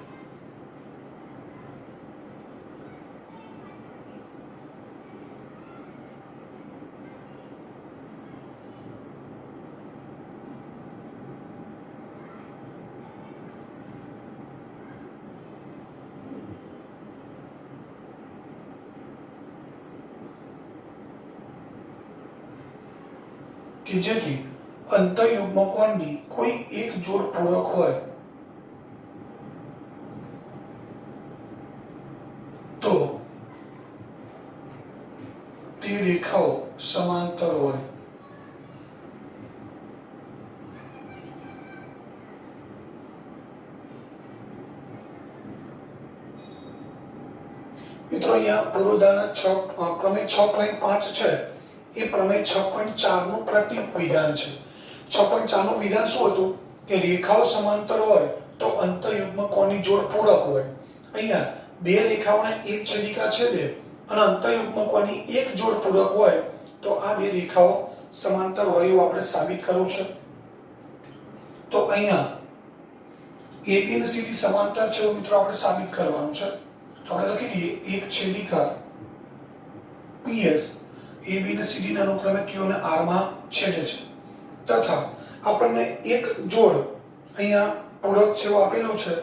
કે જેથી અંતઃયુગ્મ કોણની કોઈ એક જોડ પૂરક હોય તો તે રેખાઓ સમાંતર હોય. મિત્રો અહીંયા પૂર્વધારણા પ્રમેય 6.5 છે, એ પ્રમેય 6.4 નું પ્રતિપ વિધાન છે. 6.4 નું વિધાન શું હતું કે રેખાઓ સમાંતર હોય તો અંતઃયુગ્મ કોણની જોડ પૂરક હોય. અહીંયા બે રેખાઓને એક છેદિકા છેદે અને અંતઃયુગ્મકોની એક જોડ પૂરક હોય તો આ બે રેખાઓ સમાંતર હોય એવું આપણે સાબિત કરવું છે. તો અહીંયા AB અને CD સમાંતર છે એવું મિત્રો આપણે સાબિત કરવાનું છે. તો આપણે લખી દઈએ એક છેદિકા PS AB અને CD ના અનુક્રમે Q અને R માં છેદે છે તથા આપણને એક જોડ અહીંયા પૂરક છે એવું આપેલું છે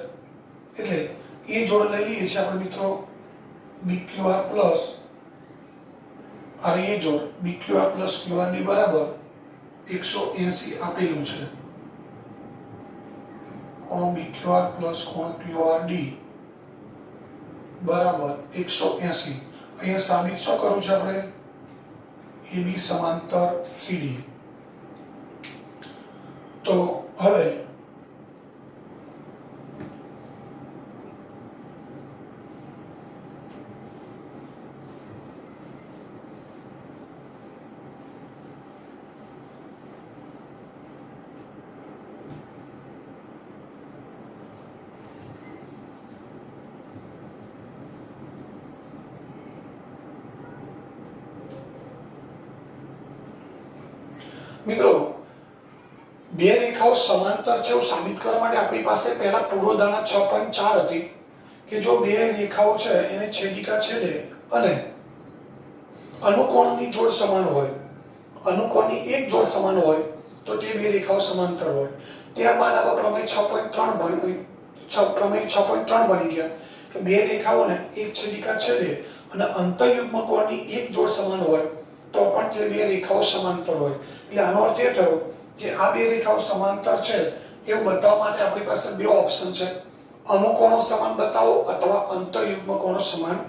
એટલે એ જોડ લઈ લઈએ છીએ આપણે મિત્રો BQR પ્લસ અને એ જોડ BQR પ્લસ QRD બરાબર 180 આપેલું છે. ખૂણો BQR પ્લસ ખૂણો QRD બરાબર 180. અહીંયા સાબિત શું કરવું છે આપણે AB સમાંતર CD. તો હવે મિત્રો બે રેખાઓ સમાંતર છે એવું સાબિત કરવા માટે આપણી પાસે પહેલા પૂર્વધારણા 6.4 હતી કે જો બે રેખાઓ છે એને છેદિકા છેદે અને અનુકોણની જોડ સમાન હોય, અનુકોણની એક જોડ સમાન હોય તો તે બે રેખાઓ સમાંતર હોય. ત્યારબાદ આપણે પ્રમેય 6.3 બની ગયા કે બે રેખાઓને એક છેદિકા છેદે અને અંતઃયુગ્મકોણની એક જોડ સમાન હોય તો પણ તે બે રેખાઓ સમાંતર હોય. એટલે આનો અર્થ એ થયો કે આ બે રેખાઓ સમાંતર છે એવું બતાવવા માટે આપણી પાસે બે ઓપ્શન છે, અનુકોણો સમાન બતાવો અથવા અંતઃયુગ્મકોણો સમાન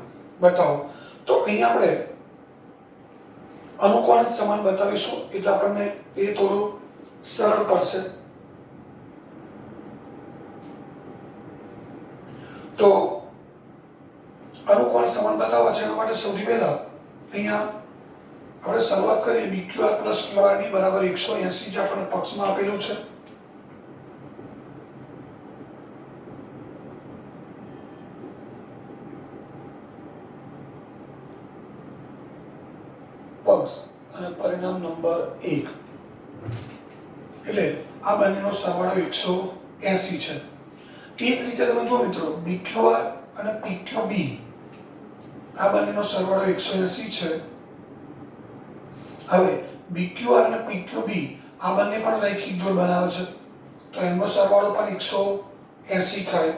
બતાવો. તો અહીંયા આપણે અનુકોણ સમાન બતાવીશું એટલે આપણને એ થોડું સરળ પડશે. તો અનુકોણ સમાન બતાવવા છે એના માટે સૌથી પહેલા અહીંયા આપણે શરૂઆત કરીએ BQR પ્લસ QRD બરાબર 180 જે આપણને પક્ષમાં આપેલું છે. પક્ષ અને પરિણામ નંબર 1 એટલે આ બંનેનો સરવાળો 180 છે. એ જ રીતે તમે જો મિત્રો BQR અને PQB આ બંનેનો સરવાળો 180 છે. હવે BQR અને PQB આ બંને પણ રૈખિક જોડ બનાવે છે તો એનો સરવાળો પણ 180 થાય.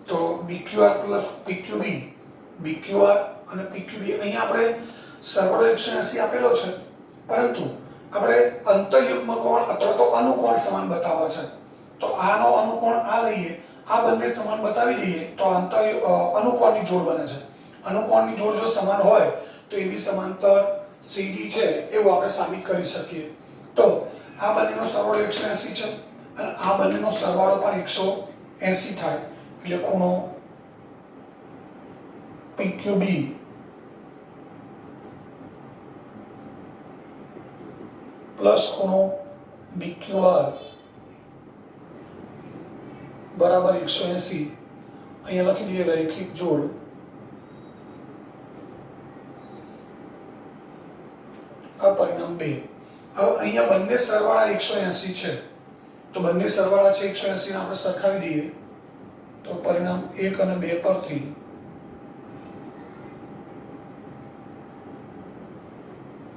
તો BQR પ્લસ PQB, BQR અને PQB અહીંયા આપણે સરવાળો 180 આપેલો છે પરંતુ આપણે અંતઃયુગ્મકોણ અથવા તો અનુકોણ સમાન બતાવવા છે. તો આનો અનુકોણ આ લઈએ, આ બંને સમાન બતાવી દઈએ તો અનુકોણની જોડ બને છે. અનુકોણની જોડ જો સમાન હોય તો એ બી સમાંતર CD છે એવું આપણે સાબિત કરી શકીએ. તો આ બંનેનો સરવાળો 180 છે અને આ બંનેનો સરવાળો પણ 180 થાય એટલે ખૂણો PQB પ્લસ ખૂણો BQR બરાબર 180. અહીંયા લખી દઈએ રૈખિક જોડ. આ પરિણામ 2. હવે અહીંયા બંને સરવાળા 180 છે તો બંને સરવાળા છે 180 ને આપણે સરખાવી દઈએ તો પરિણામ 1 અને 2 પરથી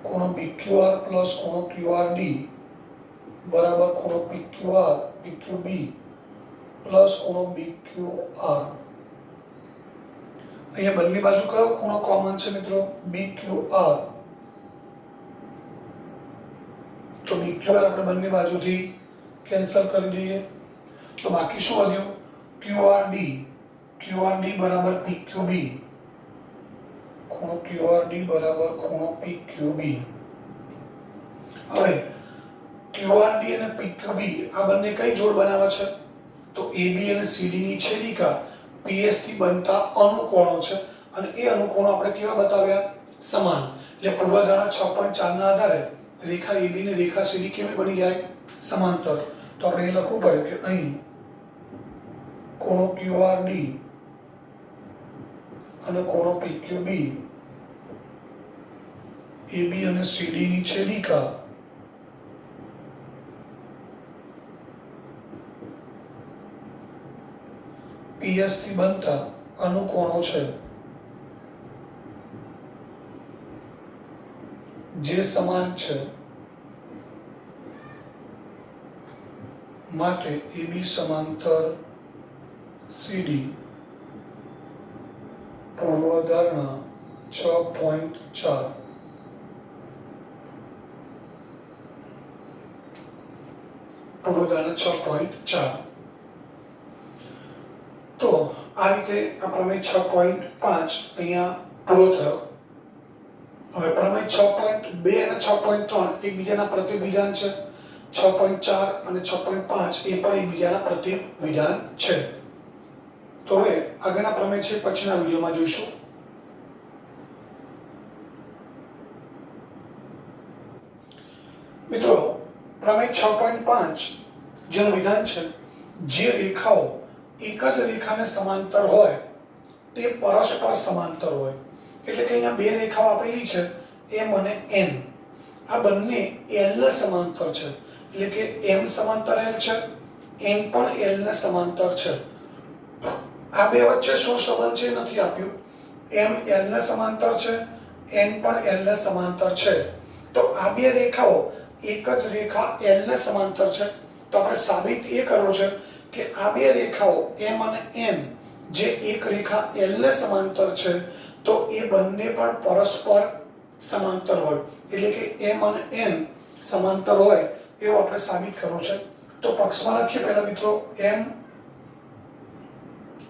ખૂણો BQR પ્લસ ખૂણો QRD બરાબર ખૂણો PQB પ્લસ ખૂણો BQR. અહીંયા બંને બાજુ કયો ખૂણો કોમન છે મિત્રો? BQR. તો BQR આપણે બંને બાજુથી કેન્સલ કરી દઈએ તો બાકી શું વધ્યું? QRD બરાબર PQB, ખૂણો QRD બરાબર ખૂણો PQB. હવે QRD અને PQB આ બંને કઈ જોડ બનાવે છે? તો AB અને CD ની છેદિકા PS થી બનતા અનુકોણો છે અને એ અનુકોણો આપણે કેવા બતાવ્યા? સમાન. એટલે પૂર્વધારણા 6.4 ના આધારે રેખા AB ને રેખા CD કેવી બની જાય? સમાંતર. તો આપણે એ લખવું પડે કે અહીં ખૂણો QRD અને ખૂણો PQB AB અને CD ની છેદિકા PS થી બનતા અનુકોણો છે જે સમાન છે, માટે AB સમાંતર CD પૂર્વધારણા 6.4 પૂર્વધારણા 6.4 તો આ રીતે આ પ્રમેય 6.5 અહીંયા પૂરો થયો. હવે પ્રમેય 6.2 અને 6.3 એકબીજાના પ્રતિવિધાન છે. 6.4 અને 6.5 એ પણ એકબીજાના પ્રતિવિધાન છે. તો હવે આગળના પ્રમેય છે પછીના વિડીયોમાં જોઈશું. મિત્રો પ્રમેય 6.5 જેનું વિધાન છે જે રેખાઓ એક જ રેખાને સમાંતર હોય તે પરસ્પર સમાંતર હોય. એટલે કે અહીંયા બે રેખાઓ આપેલી છે M અને N. આ બંને L ને સમાંતર છે. એટલે કે M સમાંતર L છે, N પણ L ને સમાંતર છે. આ બે વચ્ચે શું સંબંધ છે નથી આપ્યું. M L ને સમાંતર છે, N પણ L ને સમાંતર છે. તો આ બે રેખાઓ એક જ રેખા L ને સમાંતર છે. તો આપણે સાબિત એ કરવું છે કે આ બે રેખાઓ M અને N જે એક રેખા L ને સમાંતર છે તો એ બંને પણ પરસ્પર સમાંતર હોય. એટલે કે M અને N સમાંતર હોય એવું આપણે સાબિત કરવું છે. તો પક્ષમાં લખીએ પહેલા મિત્રો M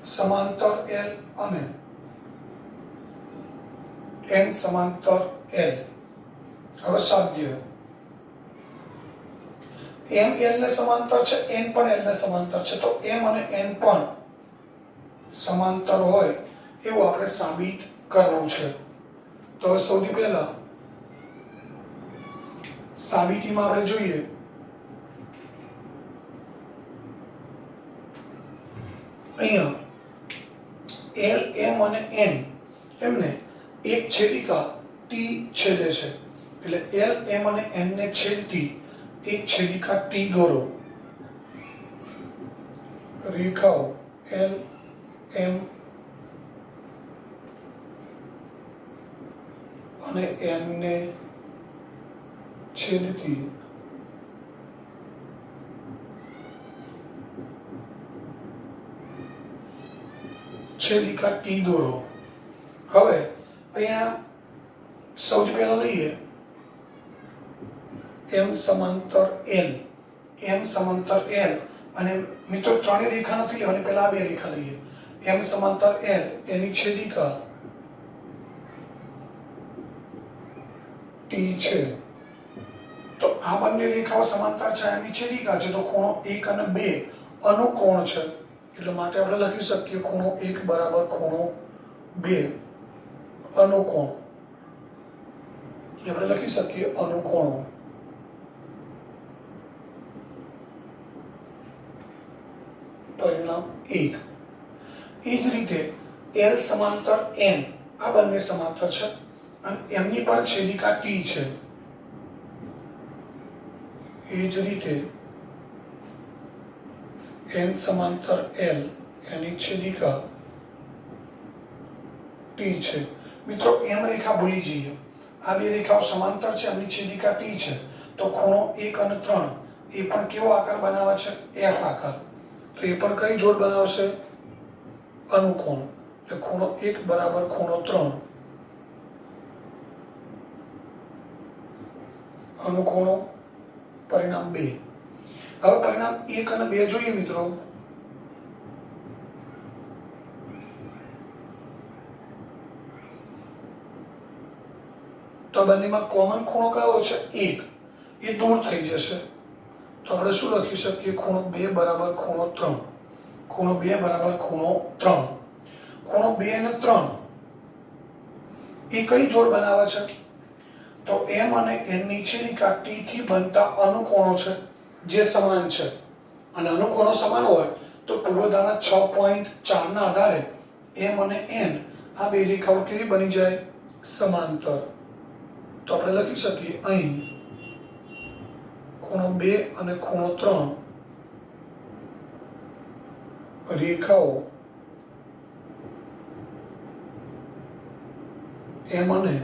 સમાંતર L અને N સમાંતર L. હવે સાધ્ય M L ને સમાંતર છે, N પણ L ને સમાંતર છે. તો M અને N પણ સમાંતર હોય એવું આપણે સાબિત કરવું છે. તો હવે સૌથી પહેલા સાબિતીમાં આપણે જોઈએ અહીંયા L, M અને N એમને એક છેદિકા T છેદે છે. એટલે L, M અને N ને છેદતી એક છેદિકા T દોરો. રેખાઓ L, M અને N ને છેદતી છેદિકા T દોરો. હવે અહીંયા સૌથી પહેલા લઈએ M સમાંતર L. M સમાંતર L અને મિત્રો ત્રણેય રેખા નથી લેવાની, પહેલા આ બે રેખા લઈએ. M સમાંતર L એની છેદિકા T છે. તો આ બંને રેખાઓ સમાંતર છે, એની છેદિકા છે. તો ખૂણો 1 અને 2 અનુકોણ છે. એટલે માટે આપણે લખી શકીએ ખૂણો 1 બરાબર ખૂણો 2 અનુકોણ. આપણે લખી શકીએ અનુકોણો. પરિણામ 1. એ જ રીતે L સમાંતર N આ બંને સમાંતર છે અને એમની પણ છેદિકા T છે. એ જ રીતે N સમાંતર L એની છેદિકા T છે. મિત્રો M રેખા ભૂલી જઈએ. આ બે રેખાઓ સમાંતર છે, એમની છેદિકા T છે. તો ખૂણો 1 અને 3 એ પણ કેવો આકાર બનાવે છે? F આકાર. તો એ પણ કઈ જોડ બનાવશે? અનુકોણ. એટલે ખૂણો 1 બરાબર ખૂણો 3 અનુકોણો. પરિણામ 2. હવે પરિણામ 1 અને 2 જોઈએ મિત્રો. તો બંનેમાં કોમન ખૂણો કયો છે? 1. એ દૂર થઈ જશે. તો આપણે શું લખી શકીએ? ખૂણો 2 બરાબર ખૂણો 3. ખૂણો 2 બરાબર ખૂણો 3. ખૂણો 2 અને 3 એ કઈ જોડ બનાવે છે? તો M અને N ની છેદિકા T થી બનતા અનુકોણો છે જે સમાન છે. અને અનુકોણો સમાન હોય તો પૂર્વધારણા 6.4 ના આધારે M અને N આ બે રેખાઓ કેવી બની જાય? સમાંતર. તો આપણે લખી શકીએ અહીં ખૂણો 2 અને ખૂણો 3 રેખાઓ એમ અને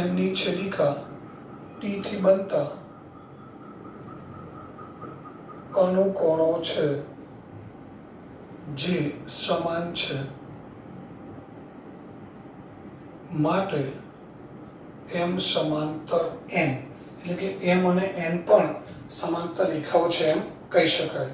એમની છેદિકા ટી થી બનતા અનુકોણો છે જે સમાન છે, માટે એમ સમાંતર એન, એટલે કે એમ અને એન પણ સમાંતર રેખાઓ છે એમ કહી શકાય.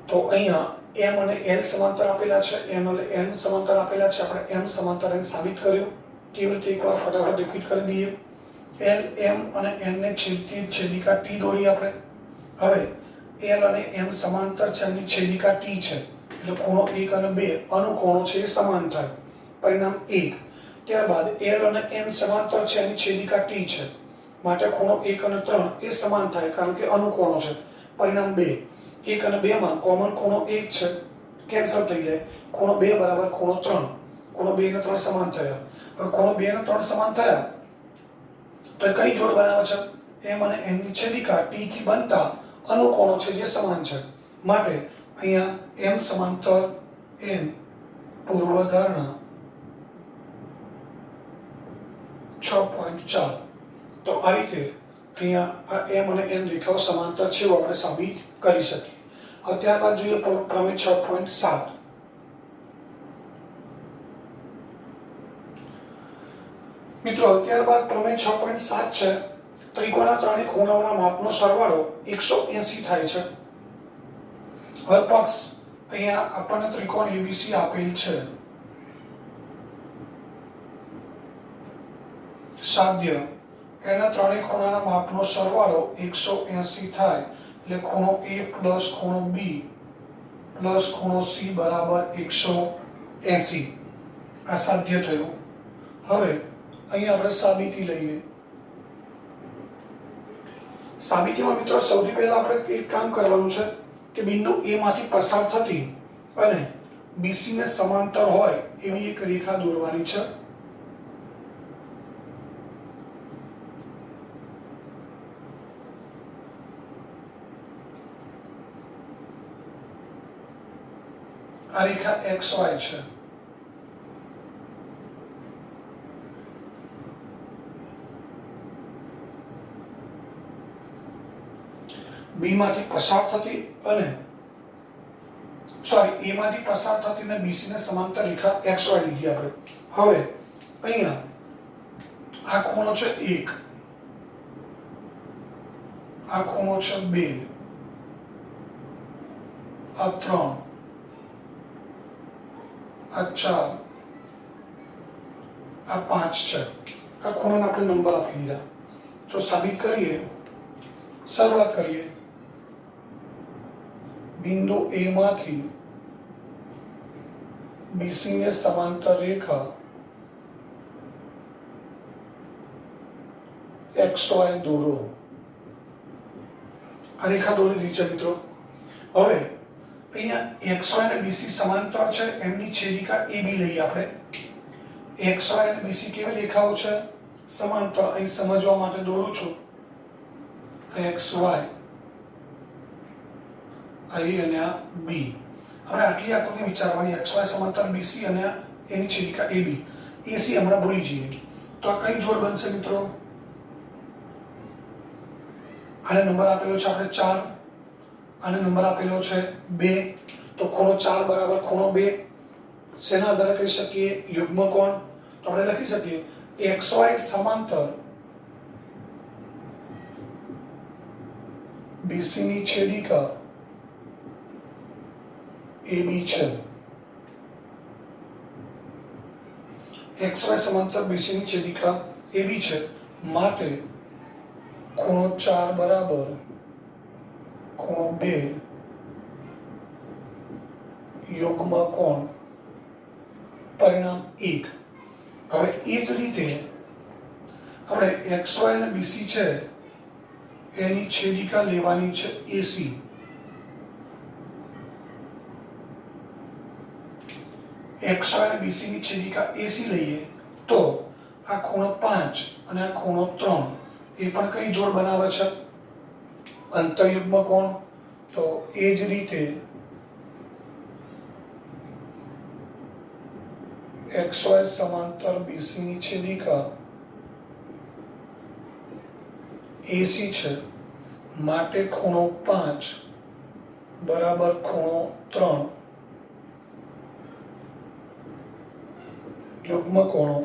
તો અહીંયા એમ અને એલ સમાંતર આપેલા છે, એમ અને એન સમાંતર આપેલા છે. આપણે એમ સમાંતર એન સાબિત કર્યું. કેવી રીતે એકવાર ફટાફટ રિપીટ કરી દઈએ. એલ એમ અને એન ને છેદતી છેદિકા ટી દોરી આપણે. હવે એલ અને એમ સમાંતર છે, એમની છેદિકા ટી છે, એટલે ખૂણો 1 અને 2 અનુકોણો છે એ સમાન થાય, પરિણામ 1. ત્યારબાદ એલ અને એમ સમાંતર છે, એની છેદિકા ટી છે, માટે ખૂણો 1 અને 3 એ સમાન થાય કારણ કે અનુકોણો છે, પરિણામ 2. 1 અને 2 માં કોમન ખૂણો 1 છે, કેન્સલ થઈ જાય. ખૂણો 2 બરાબર ખૂણો 3. ખૂણો 2 અને 3 સમાન થયા. હવે ખૂણો 2 અને 3 સમાન થયા તો કઈ જોડ બનાવે છે? એમ અને એન ની છેદિકા ટી થી બનતા અનુકોણો છે જે સમાન છે, માટે અહીંયા એમ સમાંતર એન પૂર્વધારણા 6.4. તો આ રીતે અહીંયા આ એમ અને એન રેખાઓ સમાંતર છે એવું આપણે સાબિત કરી શકીએ. હવે ત્યારબાદ જોઈએ પ્રમેય 6.7. મિત્રો ત્યારબાદ પ્રમેય 6.7 છે. ત્રિકોણના ત્રણેય ખૂણાઓના માપનો સરવાળો 180 થાય છે. હવે પક્ષ અહીંયા આપણને ત્રિકોણ એબીસી આપેલ છે. સાધ્ય એના ત્રણેય ખૂણાના માપનો સરવાળો 180 થાય, એટલે ખૂણો A પ્લસ ખૂણો B પ્લસ ખૂણો C બરાબર 180. આ સાધ્ય થયું. હવે અહીંયા આપણે સાબિતી લઈએ. સાબિતીમાં મિત્રો સૌથી પહેલા આપણે એક કામ કરવાનું છે કે બિંદુ A માંથી પસાર થતી અને BC ને સમાંતર હોય એવી એક રેખા દોરવાની છે. આ રેખા XY છે. B માંથી પસાર થતી અને A માંથી પસાર થતી અને BC ને સમાંતર રેખા XY લીધી આપણે. હવે અહીંયા આ ખૂણો છે 1, આ ખૂણો છે 2, આ 3, આ 4, આ 5 છે. આ ખૂણાને આપણે નંબર આપી દીધા. તો સાબિત કરીએ, શરૂઆત કરીએ. બિંદુ A માંથી BC ને સમાંતર રેખા XY દોરો. આ રેખા દોરી દીધી છે મિત્રો. હવે અહીંયા XY અને BC સમાંતર છે, એમની છેદિકા AB લઈએ આપણે. XY અને BC કેવી રેખાઓ છે? સમાંતર. અહીં સમજવા માટે દોરું છું. XY આ A અને આ B. આપણે આટલી આકૃતિ વિચારવાની. XY સમાંતર BC અને એની છેદિકા AB. AC હમણાં ભૂલી જઈએ. તો આ કઈ જોડ બનશે મિત્રો? આને નંબર આપેલો છે આપણે 4, આને નંબર આપેલો છે 2. તો ખૂણો 4 બરાબર ખૂણો 2. શેના આધારે કહી શકીએ? યુગ્મ કોણ. તો આપણે લખી શકીએ XY સમાંતર BC ની છેદિકા AB છે. XY સમાંતર BC ની છેદિકા AB છે, માટે ખૂણો 4 બરાબર ખૂણો 2 યુગ્મ કોણ, પરિણામ 1. હવે એ જ રીતે આપણે XY અને BC છે એની છેદિકા લેવાની છે AC. XY અને BC ની છેદિકા AC લઈએ તો આ ખૂણો 5 અને આ ખૂણો 3 એ પણ કઈ જોડ બનાવે છે? અંતઃયુગ્મ કોણ. તો એ જ રીતે XY સમાંતર BC ની છેદિકા AC છે, માટે ખૂણો 5 બરાબર ખૂણો 3 યુગ્મ કોણો.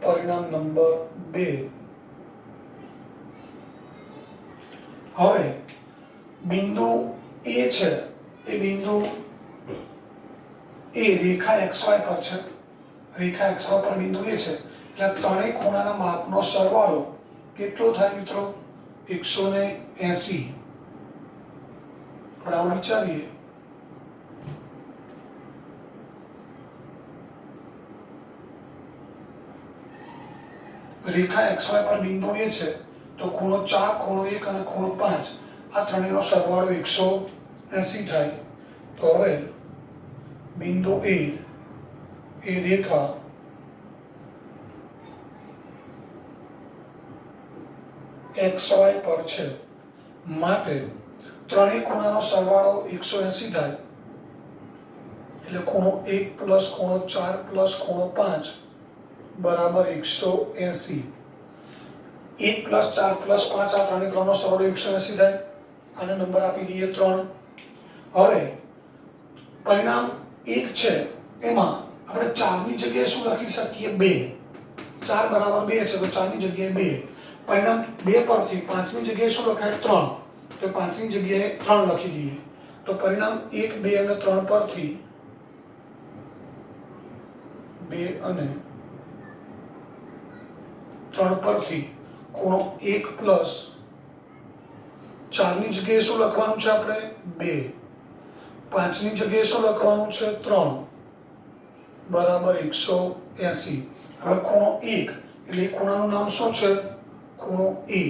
પરિણામ નંબર 2. હવે બિંદુ A છે, એ બિંદુ એ રેખા XY પર છે. રેખા XY પર બિંદુ A છે, એટલે ત્રણેય ખૂણાના માપનો સરવાળો કેટલો થાય મિત્રો? 180. આપણે આવું વિચારીએ. રેખા XY પર બિંદુ A છે, તો ખૂણો 4, ખૂણો 1 અને ખૂણો 5 આ ત્રણેયનો સરવાળો 180 થાય. તો હવે બિંદુ A એ રેખા XY પર છે, માટે ત્રણેય ખૂણાનો સરવાળો 180 થાય. એટલે ખૂણો 1 પ્લસ ખૂણો 4 પ્લસ ખૂણો 5 બરાબર 180. 1 પ્લસ 4 પ્લસ 5 આ ત્રણનો સરવાળો 180 થાય. આને નંબર આપી દઈએ 3. હવે પરિણામ 1 છે, એમાં આપણે 4 ની જગ્યાએ શું લખી શકીએ? 2. 4 બરાબર 2 છે, તો 4 ની જગ્યાએ 2. પરિણામ 2 પરથી 5 ની જગ્યાએ શું લખાય? 3. તો 5 ની જગ્યાએ 3 લખી દઈએ. તો પરિણામ 1, 2 અને 3 પરથી 2 અને 3 પરથી ખૂણો 1 પ્લસ 4 ની જગ્યાએ શું લખવાનું છે આપણે? 2. 5 ની જગ્યાએ શું લખવાનું છે? 3 બરાબર 180. હવે ખૂણો 1 એટલે ખૂણાનું નામ શું છે? ખૂણો A.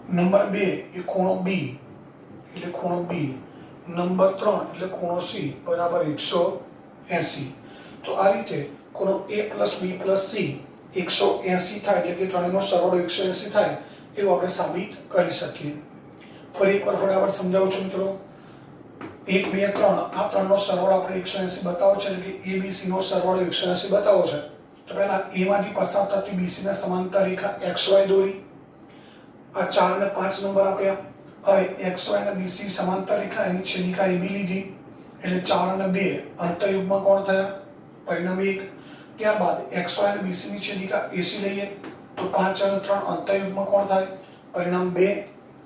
નંબર 2 એ ખૂણો B એટલે ખૂણો B. નંબર 3 એટલે ખૂણો C બરાબર 180. તો આ રીતે ખૂણો A plus B plus C 180 થાય, એટલે કે ત્રણેયનો સરવાળો 180 થાય એવું આપણે સાબિત કરી શકીએ. ફરી એકવાર ફટાફટ સમજાવું છું મિત્રો. 1, 2, 3 આ ત્રણનો સરવાળો આપણે 180 બતાવો છે, એટલે કે ABC નો સરવાળો 180 બતાવો છે. તો પહેલા A માંથી પસાર થતી BC ના સમાંતર રેખા XY દોરી. આ 4 અને 5 નંબર આપ્યા. હવે XY અને BC સમાંતર રેખા, એની છેદિકા AB લીધી, એટલે 4 અને 2 અંતઃયુગ્મ કોણ થયા? પરિણામ 1. ત્યારબાદ XY અને BC ની છેદિકા AC લઈએ તો 5 અને 3 અંતઃયુગ્મ કોણ થાય? પરિણામ 2.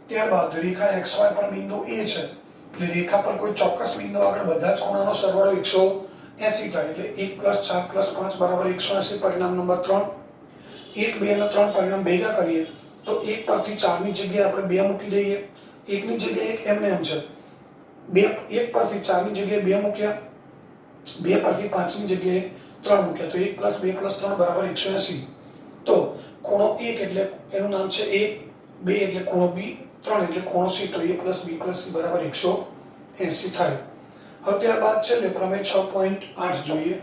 ત્યારબાદ રેખા XY પર બિંદુ A છે, એટલે રેખા પર કોઈ ચોક્કસ બિંદુ આગળ બધા જ ખૂણાનો સરવાળો 180 થાય. એટલે 1 પ્લસ 4 પ્લસ 5 બરાબર 180. પરિણામ નંબર 3. 1, 2 અને 3 પરિણામ ભેગા કરીએ તો 1 પરથી 4 ની જગ્યાએ આપણે 2 મૂકી દઈએ. 1 ની જગ્યાએ 1 એમને એમ છે. 1 પરથી 4 ની જગ્યાએ 2 મૂક્યા. 2 પરથી 5 ની જગ્યાએ 3 મૂક્યા. તો 1 પ્લસ 2 પ્લસ 3 બરાબર 180. તો ખૂણો 1 એટલે એનું નામ છે A, 2 એટલે ખૂણો B, 3 એટલે ખૂણો C. તો A plus B plus C બરાબર 180 થાય. હવે ત્યારબાદ છેલ્લે પ્રમેય 6.8 જોઈએ.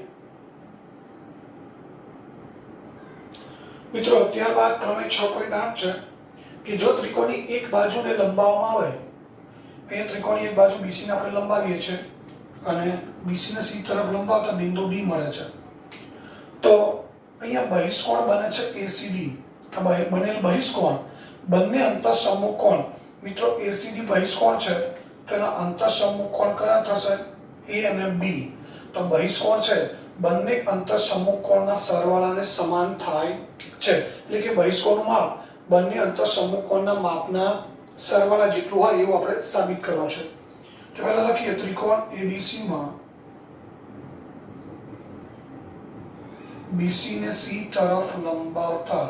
મિત્રો ત્યારબાદ પ્રમેય 6.8 છે કે જો ત્રિકોણની એક બાજુને લંબાવવામાં આવે, અહીંયા ત્રિકોણની એક બાજુ BC ને આપણે લંબાવીએ છીએ અને BC ને C તરફ લંબાવતા બિંદુ D મળે છે. તો અહીંયા બહિષ્કોણ બને છે ACD. આ બનેલ બહિષ્કોણ બંને અંતઃસમુખ કોણ. મિત્રો ACD બહિષ્કોણ છે, તો એના અંતઃસમુખ કોણ કયા થશે? A અને B. તો બહિષ્કોણ છે બંને અંતઃસમુખ કોણના સરવાળાને સમાન થાય છે. એટલે કે બહિષ્કોણનું માપ બંને અંતઃસમુખ કોણના માપના સરવાળા જેટલું હોય એવું આપણે સાબિત કરવું છે. તો પહેલા લખીએ ત્રિકોણ ABC માં BC ને C તરફ લંબાવતા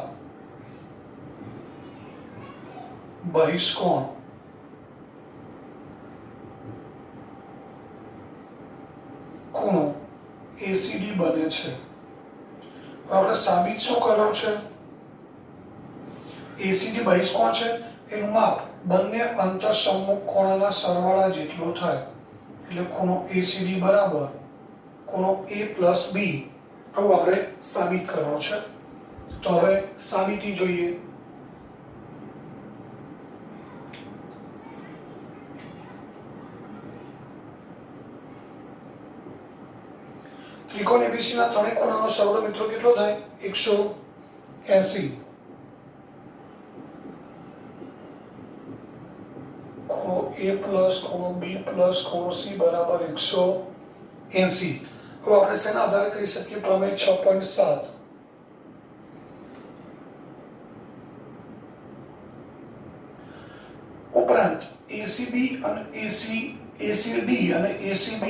બહિષ્કોણ ખૂણો ACD બને છે. આપણે સાબિત શું કરવું છે? ACD બહિષ્કોણ છે એનું માપ બંને અંતઃસમમુખ કોણના સરવાળા જેટલો થાય, એટલે ખૂણો ACD બરાબર ખૂણો A પ્લસ B. આવું આપણે સાબિત કરવાનું છે. તો હવે સાબિતી જોઈએ. ત્રિકોણ ABC ના ત્રણેય ખૂણાનો સરવાળો મિત્રો કેટલો થાય? 180. ખૂણો A પ્લસ ખૂણો B પ્લસ ખૂણો C બરાબર 180. હવે આપણે શેના આધારે કહી શકીએ? પ્રમેય 6.7. ઉપરાંત ACB અને ACD અને ACB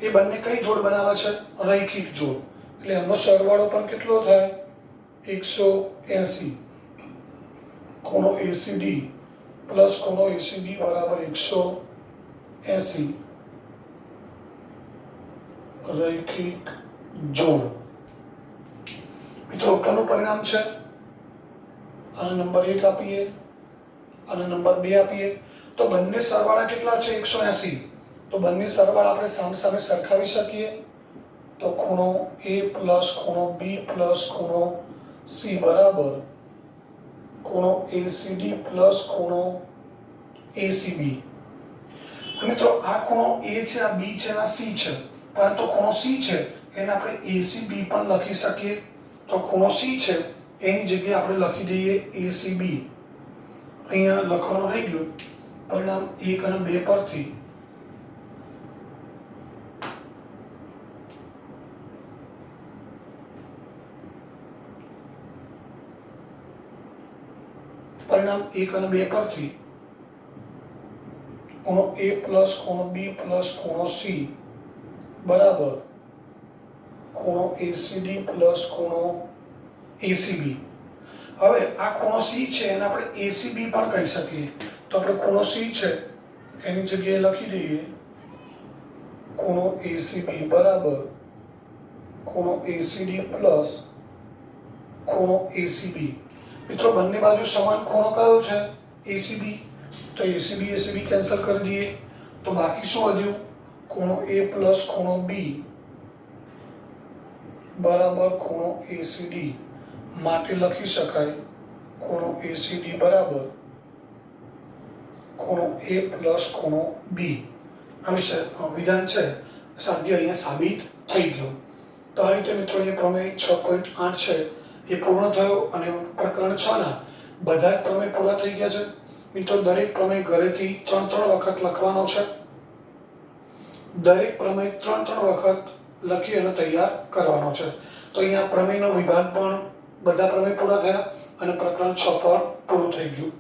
એ બંને કઈ જોડ બનાવે છે? રૈખિક જોડ. એટલે એમનો સરવાળો પણ કેટલો થાય? 180. ખૂણો ACD પ્લસ ખૂણો ACB બરાબર 180 રૈખિક જોડ. મિત્રો ઉપરનું પરિણામ છે. આને નંબર 1 આપીએ અને નંબર 2 આપીએ તો બંને સરવાળા કેટલા છે? 180. તો બંને સરવાળા આપણે સામ સામે સરખાવી શકીએ. તો ખૂણો A પ્લસ ખૂણો B પ્લસ ખૂણો C બરાબર ખૂણો ACD પ્લસ ખૂણો ACB. મિત્રો આ ખૂણો A છે, આ B છે, આ C છે, પરંતુ ખૂણો C છે એને આપણે ACB પણ લખી શકીએ. તો ખૂણો C છે એની જગ્યાએ આપણે લખી દઈએ ACB. અહીંયા લખવાનું રહી ગયું પરિણામ 1 અને 2 પરથી. પરિણામ 1 અને 2 પરથી ખૂણો A પ્લસ ખૂણો B પ્લસ ખૂણો C બરાબર ખૂણો ACD પ્લસ ખૂણો ACB. હવે આ ખૂણો C છે એને આપણે ACB પણ કહી શકીએ. તો આપણે ખૂણો C છે એની જગ્યાએ લખી દઈએ ખૂણો ACB બરાબર ખૂણો ACD પ્લસ ખૂણો ACB. મિત્રો બંને બાજુ સમાન ખૂણો કયો છે? ACB. તો ACB કેન્સલ કરી દઈએ તો બાકી શું વધ્યું? ખૂણો A પ્લસ ખૂણો B બરાબર ખૂણો ACD. માટે લખી શકાય ખૂણો ACD બરાબર ખૂણો A પ્લસ ખૂણો B. આ વિધાન છે સાધ્ય અહીંયા સાબિત થઈ ગયું. તો આ રીતે મિત્રો અહીંયા પ્રમેય 6.8 છે એ પૂર્ણ થયો અને પ્રકરણ 6 ના બધા જ પ્રમેય પૂરા થઈ ગયા છે. મિત્રો દરેક પ્રમેય ઘરેથી 3 વખત લખવાનો છે. દરેક પ્રમેય 3 વખત લખી અને તૈયાર કરવાનો છે. તો અહીંયા પ્રમેયનો વિભાગ પણ બધા પ્રમેય પૂરા થયા અને પ્રકરણ 6 પણ પૂરું થઈ ગયું.